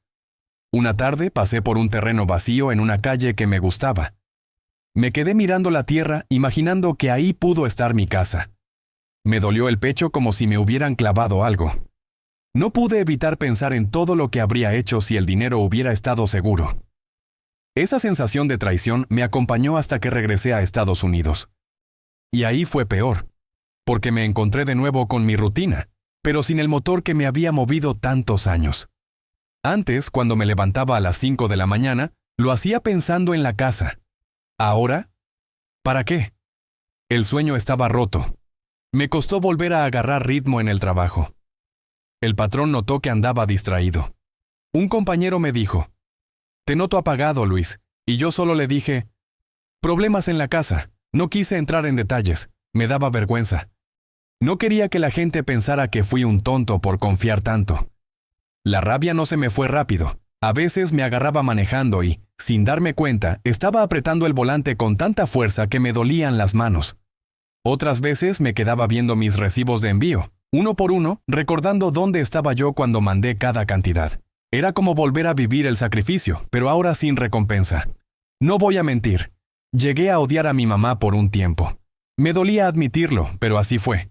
Una tarde pasé por un terreno vacío en una calle que me gustaba. Me quedé mirando la tierra, imaginando que ahí pudo estar mi casa. Me dolió el pecho como si me hubieran clavado algo. No pude evitar pensar en todo lo que habría hecho si el dinero hubiera estado seguro. Esa sensación de traición me acompañó hasta que regresé a Estados Unidos. Y ahí fue peor, porque me encontré de nuevo con mi rutina, pero sin el motor que me había movido tantos años. Antes, cuando me levantaba a las 5 de la mañana, lo hacía pensando en la casa. Ahora, ¿para qué? El sueño estaba roto. Me costó volver a agarrar ritmo en el trabajo. El patrón notó que andaba distraído. Un compañero me dijo, «Te noto apagado, Luis», y yo solo le dije, «Problemas en la casa». No quise entrar en detalles, me daba vergüenza. No quería que la gente pensara que fui un tonto por confiar tanto. La rabia no se me fue rápido. A veces me agarraba manejando y, sin darme cuenta, estaba apretando el volante con tanta fuerza que me dolían las manos. Otras veces me quedaba viendo mis recibos de envío, uno por uno, recordando dónde estaba yo cuando mandé cada cantidad. Era como volver a vivir el sacrificio, pero ahora sin recompensa. No voy a mentir. Llegué a odiar a mi mamá por un tiempo. Me dolía admitirlo, pero así fue.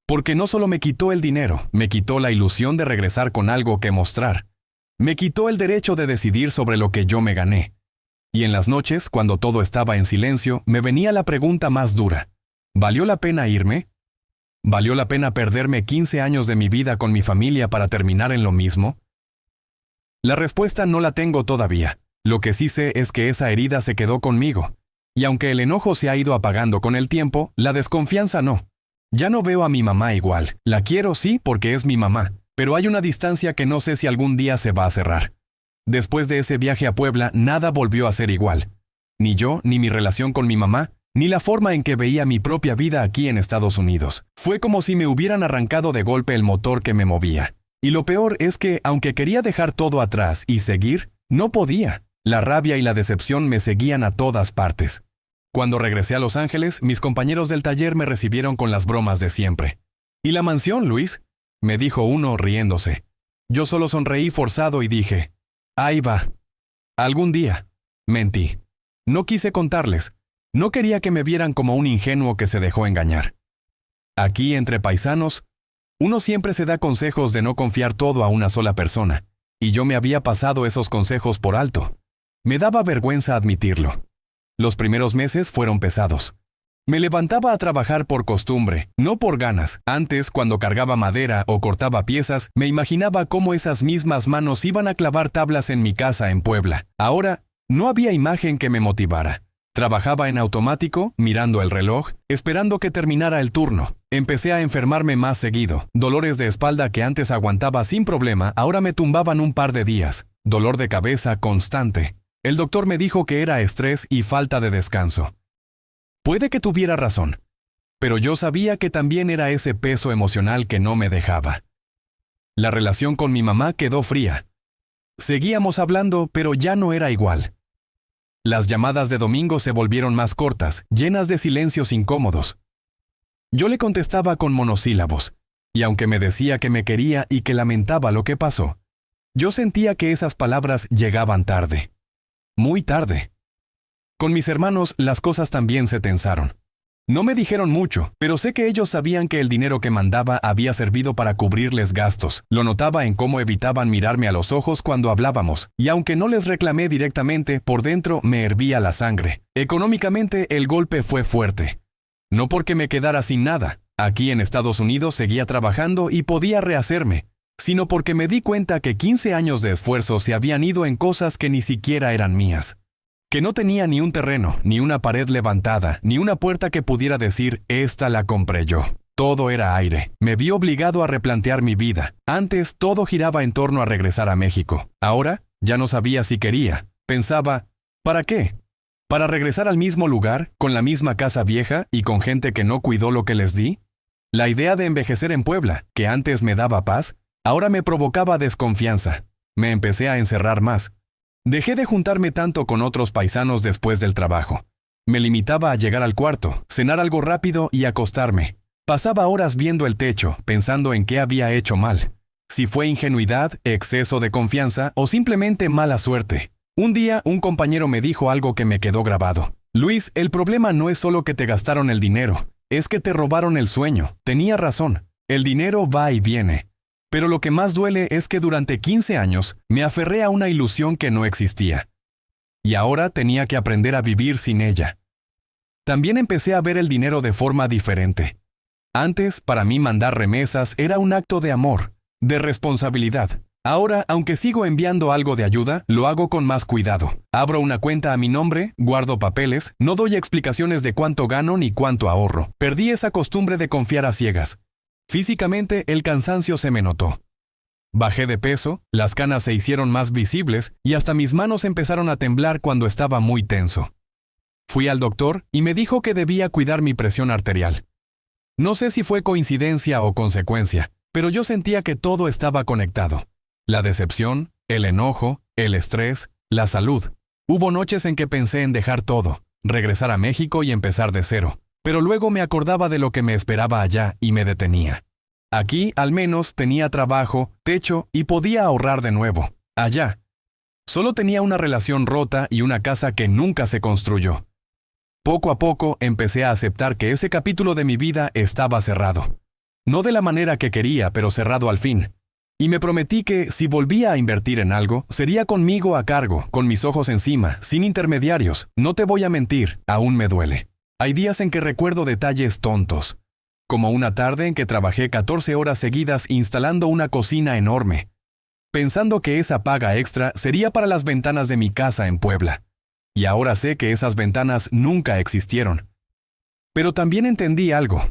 Porque no solo me quitó el dinero, me quitó la ilusión de regresar con algo que mostrar. Me quitó el derecho de decidir sobre lo que yo me gané. Y en las noches, cuando todo estaba en silencio, me venía la pregunta más dura. ¿Valió la pena irme? ¿Valió la pena perderme 15 años de mi vida con mi familia para terminar en lo mismo? La respuesta no la tengo todavía. Lo que sí sé es que esa herida se quedó conmigo. Y aunque el enojo se ha ido apagando con el tiempo, la desconfianza no. Ya no veo a mi mamá igual. La quiero, sí, porque es mi mamá. Pero hay una distancia que no sé si algún día se va a cerrar. Después de ese viaje a Puebla, nada volvió a ser igual. Ni yo, ni mi relación con mi mamá, ni la forma en que veía mi propia vida aquí en Estados Unidos. Fue como si me hubieran arrancado de golpe el motor que me movía. Y lo peor es que, aunque quería dejar todo atrás y seguir, no podía. La rabia y la decepción me seguían a todas partes. Cuando regresé a Los Ángeles, mis compañeros del taller me recibieron con las bromas de siempre. ¿Y la mansión, Luis?, me dijo uno riéndose. Yo solo sonreí forzado y dije, «Ahí va». Algún día. Mentí. No quise contarles. No quería que me vieran como un ingenuo que se dejó engañar. Aquí, entre paisanos, uno siempre se da consejos de no confiar todo a una sola persona, y yo me había pasado esos consejos por alto. Me daba vergüenza admitirlo. Los primeros meses fueron pesados. Me levantaba a trabajar por costumbre, no por ganas. Antes, cuando cargaba madera o cortaba piezas, me imaginaba cómo esas mismas manos iban a clavar tablas en mi casa en Puebla. Ahora, no había imagen que me motivara. Trabajaba en automático, mirando el reloj, esperando que terminara el turno. Empecé a enfermarme más seguido. Dolores de espalda que antes aguantaba sin problema, ahora me tumbaban un par de días. Dolor de cabeza constante. El doctor me dijo que era estrés y falta de descanso. Puede que tuviera razón, pero yo sabía que también era ese peso emocional que no me dejaba. La relación con mi mamá quedó fría. Seguíamos hablando, pero ya no era igual. Las llamadas de domingo se volvieron más cortas, llenas de silencios incómodos. Yo le contestaba con monosílabos, y aunque me decía que me quería y que lamentaba lo que pasó, yo sentía que esas palabras llegaban tarde. Muy tarde. Con mis hermanos las cosas también se tensaron. No me dijeron mucho, pero sé que ellos sabían que el dinero que mandaba había servido para cubrirles gastos. Lo notaba en cómo evitaban mirarme a los ojos cuando hablábamos, y aunque no les reclamé directamente, por dentro me hervía la sangre. Económicamente el golpe fue fuerte. No porque me quedara sin nada. Aquí en Estados Unidos seguía trabajando y podía rehacerme, sino porque me di cuenta que 15 años de esfuerzo se habían ido en cosas que ni siquiera eran mías. Que no tenía ni un terreno, ni una pared levantada, ni una puerta que pudiera decir, esta la compré yo. Todo era aire. Me vi obligado a replantear mi vida. Antes todo giraba en torno a regresar a México. Ahora ya no sabía si quería. Pensaba, ¿para qué? ¿Para regresar al mismo lugar, con la misma casa vieja y con gente que no cuidó lo que les di? La idea de envejecer en Puebla, que antes me daba paz, ahora me provocaba desconfianza. Me empecé a encerrar más. Dejé de juntarme tanto con otros paisanos después del trabajo. Me limitaba a llegar al cuarto, cenar algo rápido y acostarme. Pasaba horas viendo el techo, pensando en qué había hecho mal. Si fue ingenuidad, exceso de confianza o simplemente mala suerte. Un día, un compañero me dijo algo que me quedó grabado. Luis, el problema no es solo que te gastaron el dinero, es que te robaron el sueño. Tenía razón. El dinero va y viene. Pero lo que más duele es que durante 15 años me aferré a una ilusión que no existía. Y ahora tenía que aprender a vivir sin ella. También empecé a ver el dinero de forma diferente. Antes, para mí mandar remesas era un acto de amor, de responsabilidad. Ahora, aunque sigo enviando algo de ayuda, lo hago con más cuidado. Abro una cuenta a mi nombre, guardo papeles, no doy explicaciones de cuánto gano ni cuánto ahorro. Perdí esa costumbre de confiar a ciegas. Físicamente, el cansancio se me notó. Bajé de peso, las canas se hicieron más visibles y hasta mis manos empezaron a temblar cuando estaba muy tenso. Fui al doctor y me dijo que debía cuidar mi presión arterial. No sé si fue coincidencia o consecuencia, pero yo sentía que todo estaba conectado. La decepción, el enojo, el estrés, la salud. Hubo noches en que pensé en dejar todo, regresar a México y empezar de cero. Pero luego me acordaba de lo que me esperaba allá y me detenía. Aquí, al menos, tenía trabajo, techo y podía ahorrar de nuevo. Allá, solo tenía una relación rota y una casa que nunca se construyó. Poco a poco empecé a aceptar que ese capítulo de mi vida estaba cerrado. No de la manera que quería, pero cerrado al fin. Y me prometí que, si volvía a invertir en algo, sería conmigo a cargo, con mis ojos encima, sin intermediarios. No te voy a mentir, aún me duele. Hay días en que recuerdo detalles tontos, como una tarde en que trabajé 14 horas seguidas instalando una cocina enorme, pensando que esa paga extra sería para las ventanas de mi casa en Puebla. Y ahora sé que esas ventanas nunca existieron. Pero también entendí algo.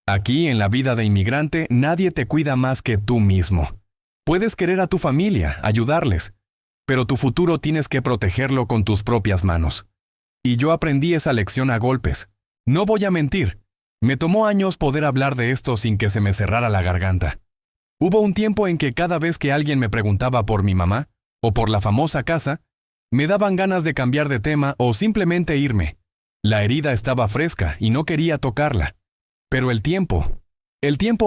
Aquí, en la vida de inmigrante, nadie te cuida más que tú mismo. Puedes querer a tu familia, ayudarles, pero tu futuro tienes que protegerlo con tus propias manos. Y yo aprendí esa lección a golpes. No voy a mentir, me tomó años poder hablar de esto sin que se me cerrara la garganta. Hubo un tiempo en que cada vez que alguien me preguntaba por mi mamá, o por la famosa casa, me daban ganas de cambiar de tema o simplemente irme. La herida estaba fresca y no quería tocarla. Pero el tiempo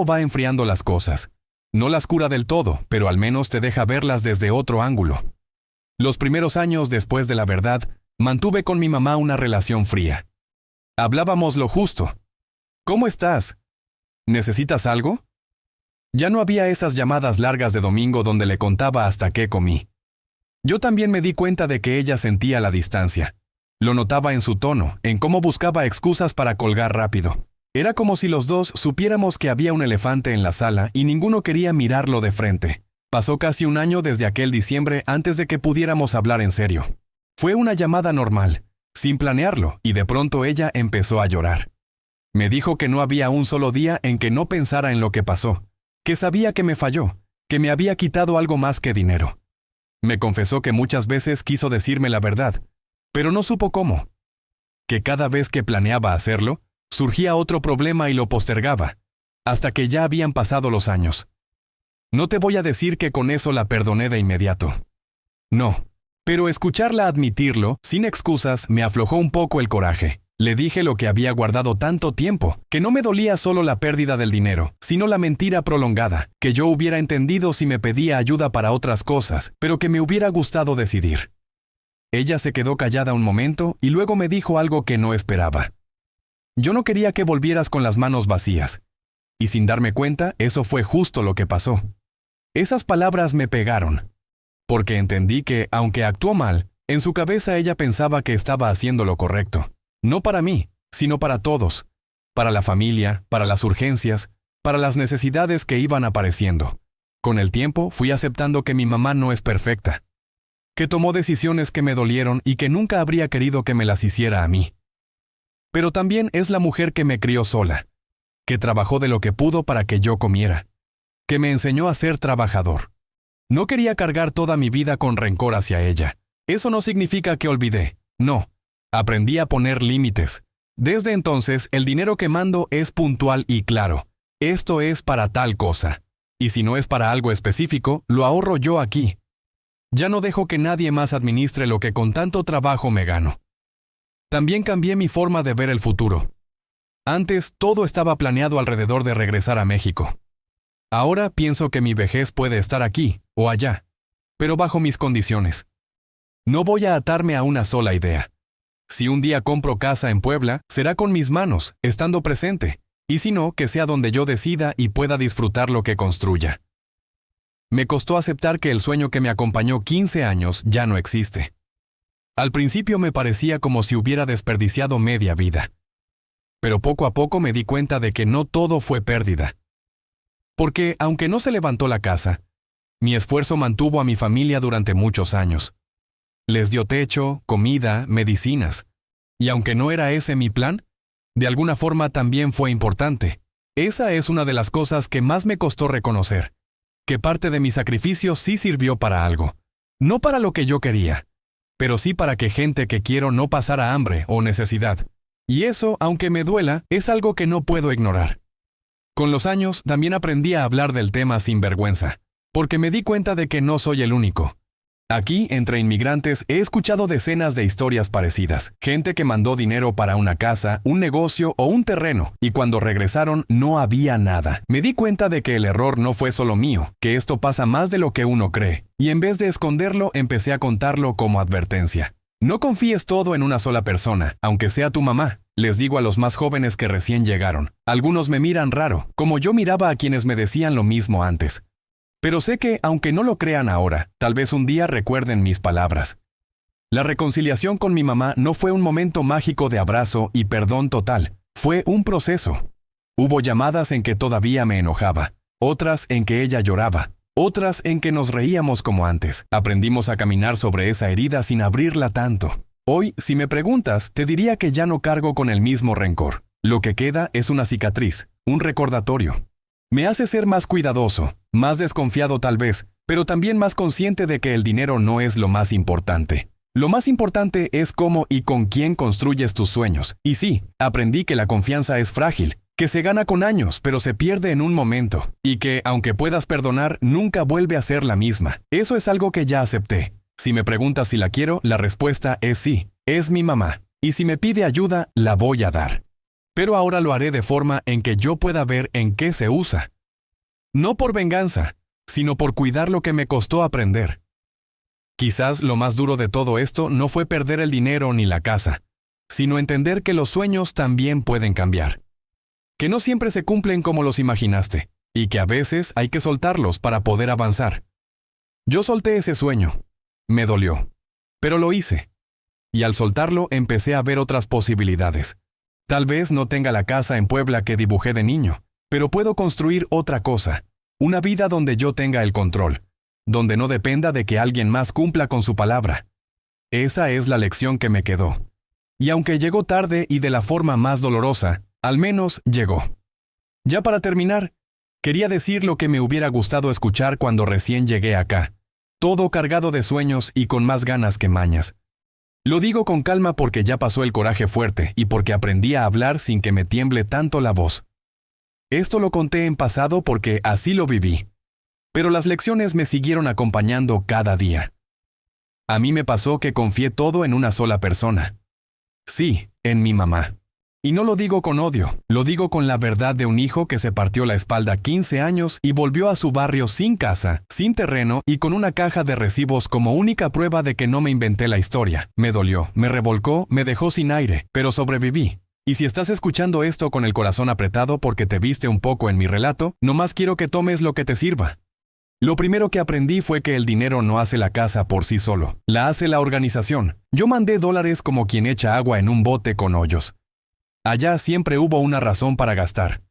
va enfriando las cosas. No las cura del todo, pero al menos te deja verlas desde otro ángulo. Los primeros años después de la verdad, mantuve con mi mamá una relación fría. Hablábamos lo justo. ¿Cómo estás? ¿Necesitas algo? Ya no había esas llamadas largas de domingo donde le contaba hasta qué comí. Yo también me di cuenta de que ella sentía la distancia. Lo notaba en su tono, en cómo buscaba excusas para colgar rápido. Era como si los dos supiéramos que había un elefante en la sala y ninguno quería mirarlo de frente. Pasó casi un año desde aquel diciembre antes de que pudiéramos hablar en serio. Fue una llamada normal, sin planearlo, y de pronto ella empezó a llorar. Me dijo que no había un solo día en que no pensara en lo que pasó, que sabía que me falló, que me había quitado algo más que dinero. Me confesó que muchas veces quiso decirme la verdad, pero no supo cómo. Que cada vez que planeaba hacerlo, surgía otro problema y lo postergaba, hasta que ya habían pasado los años. No te voy a decir que con eso la perdoné de inmediato. No, pero escucharla admitirlo, sin excusas, me aflojó un poco el coraje. Le dije lo que había guardado tanto tiempo, que no me dolía solo la pérdida del dinero, sino la mentira prolongada, que yo hubiera entendido si me pedía ayuda para otras cosas, pero que me hubiera gustado decidir. Ella se quedó callada un momento y luego me dijo algo que no esperaba. Yo no quería que volvieras con las manos vacías. Y sin darme cuenta, eso fue justo lo que pasó. Esas palabras me pegaron, porque entendí que, aunque actuó mal, en su cabeza ella pensaba que estaba haciendo lo correcto. No para mí, sino para todos, para la familia, para las urgencias, para las necesidades que iban apareciendo. Con el tiempo fui aceptando que mi mamá no es perfecta, que tomó decisiones que me dolieron y que nunca habría querido que me las hiciera a mí. Pero también es la mujer que me crió sola, que trabajó de lo que pudo para que yo comiera, que me enseñó a ser trabajador. No quería cargar toda mi vida con rencor hacia ella. Eso no significa que olvidé, no. Aprendí a poner límites. Desde entonces, el dinero que mando es puntual y claro. Esto es para tal cosa. Y si no es para algo específico, lo ahorro yo aquí. Ya no dejo que nadie más administre lo que con tanto trabajo me gano. También cambié mi forma de ver el futuro. Antes, todo estaba planeado alrededor de regresar a México. Ahora pienso que mi vejez puede estar aquí o allá, pero bajo mis condiciones. No voy a atarme a una sola idea. Si un día compro casa en Puebla, será con mis manos, estando presente, y si no, que sea donde yo decida y pueda disfrutar lo que construya. Me costó aceptar que el sueño que me acompañó 15 años ya no existe. Al principio me parecía como si hubiera desperdiciado media vida. Pero poco a poco me di cuenta de que no todo fue pérdida. Porque, aunque no se levantó la casa, mi esfuerzo mantuvo a mi familia durante muchos años. Les dio techo, comida, medicinas. Y aunque no era ese mi plan, de alguna forma también fue importante. Esa es una de las cosas que más me costó reconocer. Que parte de mi sacrificio sí sirvió para algo. No para lo que yo quería, pero sí para que gente que quiero no pasara hambre o necesidad. Y eso, aunque me duela, es algo que no puedo ignorar. Con los años también aprendí a hablar del tema sin vergüenza, porque me di cuenta de que no soy el único. Aquí, entre inmigrantes, he escuchado decenas de historias parecidas. Gente que mandó dinero para una casa, un negocio o un terreno, y cuando regresaron no había nada. Me di cuenta de que el error no fue solo mío, que esto pasa más de lo que uno cree, y en vez de esconderlo, empecé a contarlo como advertencia. No confíes todo en una sola persona, aunque sea tu mamá. Les digo a los más jóvenes que recién llegaron. Algunos me miran raro, como yo miraba a quienes me decían lo mismo antes. Pero sé que, aunque no lo crean ahora, tal vez un día recuerden mis palabras. La reconciliación con mi mamá no fue un momento mágico de abrazo y perdón total. Fue un proceso. Hubo llamadas en que todavía me enojaba, otras en que ella lloraba, otras en que nos reíamos como antes. Aprendimos a caminar sobre esa herida sin abrirla tanto. Hoy, si me preguntas, te diría que ya no cargo con el mismo rencor. Lo que queda es una cicatriz, un recordatorio. Me hace ser más cuidadoso, más desconfiado tal vez, pero también más consciente de que el dinero no es lo más importante. Lo más importante es cómo y con quién construyes tus sueños. Y sí, aprendí que la confianza es frágil, que se gana con años, pero se pierde en un momento, y que, aunque puedas perdonar, nunca vuelve a ser la misma. Eso es algo que ya acepté. Si me preguntas si la quiero, la respuesta es sí. Es mi mamá, y si me pide ayuda, la voy a dar. Pero ahora lo haré de forma en que yo pueda ver en qué se usa. No por venganza, sino por cuidar lo que me costó aprender. Quizás lo más duro de todo esto no fue perder el dinero ni la casa, sino entender que los sueños también pueden cambiar. Que no siempre se cumplen como los imaginaste, y que a veces hay que soltarlos para poder avanzar. Yo solté ese sueño. Me dolió. Pero lo hice. Y al soltarlo empecé a ver otras posibilidades. Tal vez no tenga la casa en Puebla que dibujé de niño, pero puedo construir otra cosa, una vida donde yo tenga el control, donde no dependa de que alguien más cumpla con su palabra. Esa es la lección que me quedó. Y aunque llegó tarde y de la forma más dolorosa, al menos llegó. Ya para terminar, quería decir lo que me hubiera gustado escuchar cuando recién llegué acá, todo cargado de sueños y con más ganas que mañas. Lo digo con calma porque ya pasó el coraje fuerte y porque aprendí a hablar sin que me tiemble tanto la voz. Esto lo conté en pasado porque así lo viví. Pero las lecciones me siguieron acompañando cada día. A mí me pasó que confié todo en una sola persona. Sí, en mi mamá. Y no lo digo con odio, lo digo con la verdad de un hijo que se partió la espalda 15 años y volvió a su barrio sin casa, sin terreno y con una caja de recibos como única prueba de que no me inventé la historia. Me dolió, me revolcó, me dejó sin aire, pero sobreviví. Y si estás escuchando esto con el corazón apretado porque te viste un poco en mi relato, nomás quiero que tomes lo que te sirva. Lo primero que aprendí fue que el dinero no hace la casa por sí solo, la hace la organización. Yo mandé dólares como quien echa agua en un bote con hoyos. Allá siempre hubo una razón para gastar.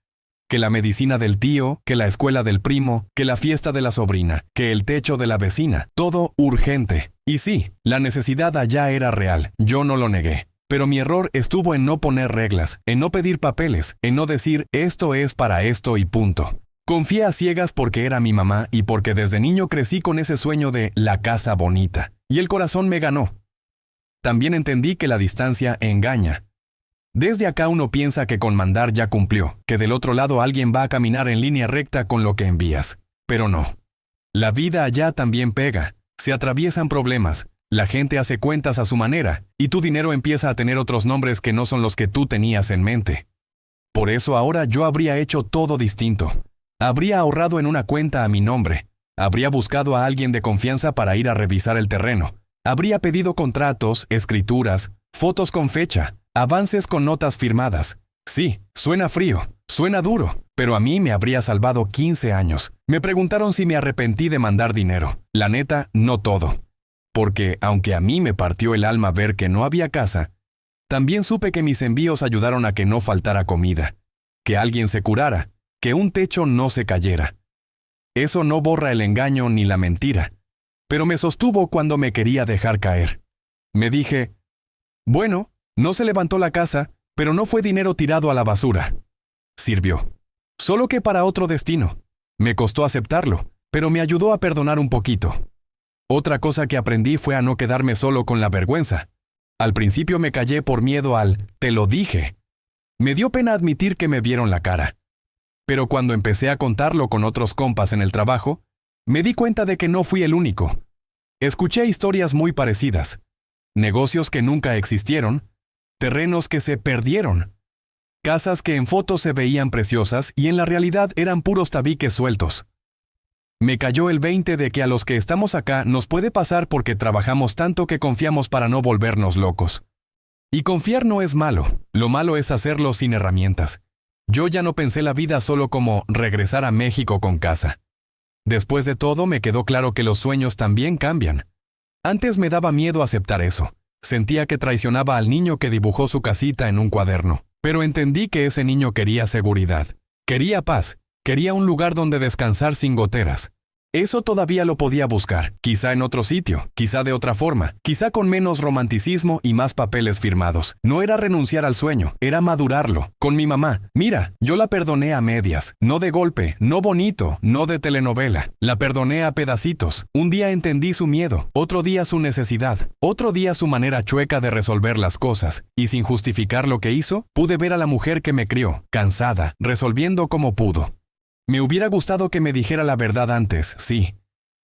Que la medicina del tío, que la escuela del primo, que la fiesta de la sobrina, que el techo de la vecina, todo urgente. Y sí, la necesidad allá era real, yo no lo negué. Pero mi error estuvo en no poner reglas, en no pedir papeles, en no decir esto es para esto y punto. Confié a ciegas porque era mi mamá y porque desde niño crecí con ese sueño de la casa bonita. Y el corazón me ganó. También entendí que la distancia engaña. Desde acá uno piensa que con mandar ya cumplió, que del otro lado alguien va a caminar en línea recta con lo que envías. Pero no. La vida allá también pega, se atraviesan problemas, la gente hace cuentas a su manera, y tu dinero empieza a tener otros nombres que no son los que tú tenías en mente. Por eso ahora yo habría hecho todo distinto. Habría ahorrado en una cuenta a mi nombre, habría buscado a alguien de confianza para ir a revisar el terreno, habría pedido contratos, escrituras, fotos con fecha, avances con notas firmadas. Sí, suena frío, suena duro, pero a mí me habría salvado 15 años. Me preguntaron si me arrepentí de mandar dinero. La neta, no todo. Porque, aunque a mí me partió el alma ver que no había casa, también supe que mis envíos ayudaron a que no faltara comida, que alguien se curara, que un techo no se cayera. Eso no borra el engaño ni la mentira, pero me sostuvo cuando me quería dejar caer. Me dije, bueno, no se levantó la casa, pero no fue dinero tirado a la basura. Sirvió. Solo que para otro destino. Me costó aceptarlo, pero me ayudó a perdonar un poquito. Otra cosa que aprendí fue a no quedarme solo con la vergüenza. Al principio me callé por miedo al «te lo dije». Me dio pena admitir que me vieron la cara. Pero cuando empecé a contarlo con otros compas en el trabajo, me di cuenta de que no fui el único. Escuché historias muy parecidas. Negocios que nunca existieron, terrenos que se perdieron, casas que en fotos se veían preciosas y en la realidad eran puros tabiques sueltos. Me cayó el 20 de que a los que estamos acá nos puede pasar porque trabajamos tanto que confiamos para no volvernos locos. Y confiar no es malo, lo malo es hacerlo sin herramientas. Yo ya no pensé la vida solo como regresar a México con casa. Después de todo me quedó claro que los sueños también cambian. Antes me daba miedo aceptar eso. Sentía que traicionaba al niño que dibujó su casita en un cuaderno. Pero entendí que ese niño quería seguridad. Quería paz. Quería un lugar donde descansar sin goteras. Eso todavía lo podía buscar, quizá en otro sitio, quizá de otra forma, quizá con menos romanticismo y más papeles firmados. No era renunciar al sueño, era madurarlo. Con mi mamá, mira, yo la perdoné a medias, no de golpe, no bonito, no de telenovela. La perdoné a pedacitos. Un día entendí su miedo, otro día su necesidad, otro día su manera chueca de resolver las cosas. Y sin justificar lo que hizo, pude ver a la mujer que me crió, cansada, resolviendo como pudo. Me hubiera gustado que me dijera la verdad antes, sí.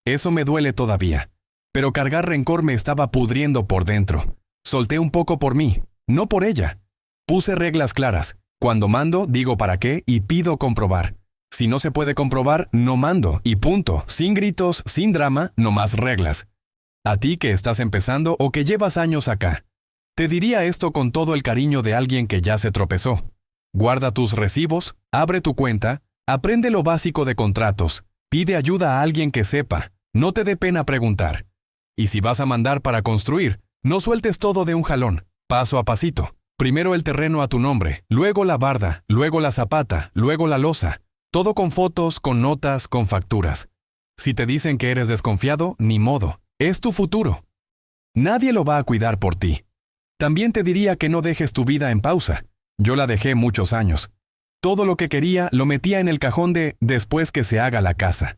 Eso me duele todavía. Pero cargar rencor me estaba pudriendo por dentro. Solté un poco por mí, no por ella. Puse reglas claras. Cuando mando, digo para qué y pido comprobar. Si no se puede comprobar, no mando y punto. Sin gritos, sin drama, no más reglas. A ti que estás empezando o que llevas años acá. Te diría esto con todo el cariño de alguien que ya se tropezó. Guarda tus recibos, abre tu cuenta, aprende lo básico de contratos, pide ayuda a alguien que sepa, no te dé pena preguntar. Y si vas a mandar para construir, no sueltes todo de un jalón, paso a pasito. Primero el terreno a tu nombre, luego la barda, luego la zapata, luego la losa. Todo con fotos, con notas, con facturas. Si te dicen que eres desconfiado, ni modo, es tu futuro. Nadie lo va a cuidar por ti. También te diría que no dejes tu vida en pausa. Yo la dejé muchos años. Todo lo que quería lo metía en el cajón de después que se haga la casa.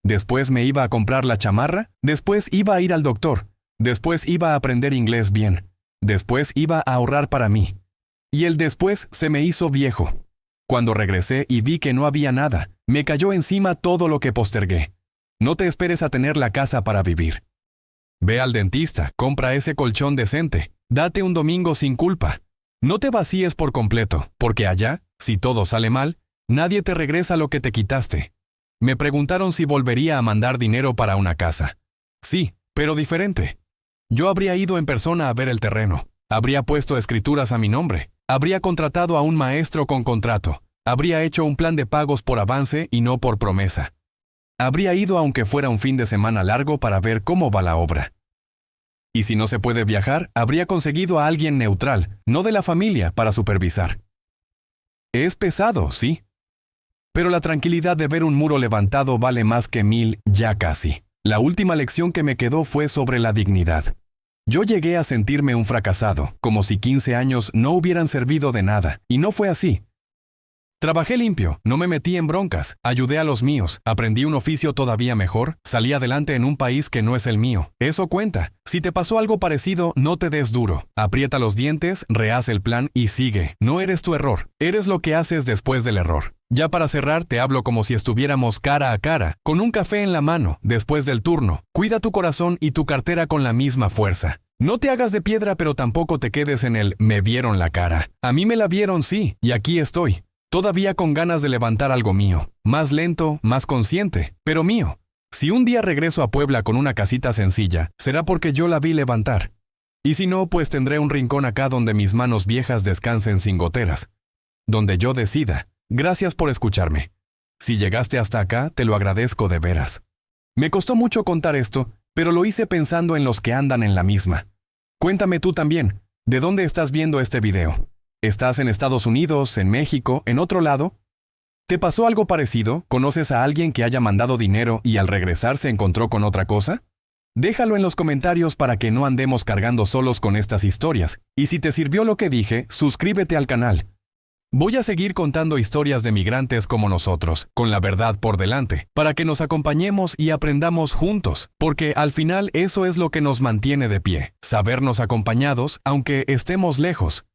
Después me iba a comprar la chamarra, después iba a ir al doctor, después iba a aprender inglés bien, después iba a ahorrar para mí. Y el después se me hizo viejo. Cuando regresé y vi que no había nada, me cayó encima todo lo que postergué. No te esperes a tener la casa para vivir. Ve al dentista, compra ese colchón decente, date un domingo sin culpa. No te vacíes por completo, porque allá, si todo sale mal, nadie te regresa lo que te quitaste. Me preguntaron si volvería a mandar dinero para una casa. Sí, pero diferente. Yo habría ido en persona a ver el terreno, habría puesto escrituras a mi nombre, habría contratado a un maestro con contrato, habría hecho un plan de pagos por avance y no por promesa. Habría ido aunque fuera un fin de semana largo para ver cómo va la obra. Y si no se puede viajar, habría conseguido a alguien neutral, no de la familia, para supervisar. Es pesado, sí. Pero la tranquilidad de ver un muro levantado vale más que 1000, ya casi. La última lección que me quedó fue sobre la dignidad. Yo llegué a sentirme un fracasado, como si 15 años no hubieran servido de nada, y no fue así. Trabajé limpio, no me metí en broncas, ayudé a los míos, aprendí un oficio todavía mejor, salí adelante en un país que no es el mío. Eso cuenta. Si te pasó algo parecido, no te des duro. Aprieta los dientes, rehaz el plan y sigue. No eres tu error, eres lo que haces después del error. Ya para cerrar, te hablo como si estuviéramos cara a cara, con un café en la mano, después del turno. Cuida tu corazón y tu cartera con la misma fuerza. No te hagas de piedra, pero tampoco te quedes en el me vieron la cara. A mí me la vieron, sí, y aquí estoy. Todavía con ganas de levantar algo mío, más lento, más consciente, pero mío. Si un día regreso a Puebla con una casita sencilla, será porque yo la vi levantar. Y si no, pues tendré un rincón acá donde mis manos viejas descansen sin goteras. Donde yo decida. Gracias por escucharme. Si llegaste hasta acá, te lo agradezco de veras. Me costó mucho contar esto, pero lo hice pensando en los que andan en la misma. Cuéntame tú también, ¿de dónde estás viendo este video? ¿Estás en Estados Unidos, en México, en otro lado? ¿Te pasó algo parecido? ¿Conoces a alguien que haya mandado dinero y al regresar se encontró con otra cosa? Déjalo en los comentarios para que no andemos cargando solos con estas historias. Y si te sirvió lo que dije, suscríbete al canal. Voy a seguir contando historias de migrantes como nosotros, con la verdad por delante, para que nos acompañemos y aprendamos juntos, porque al final eso es lo que nos mantiene de pie, sabernos acompañados aunque estemos lejos.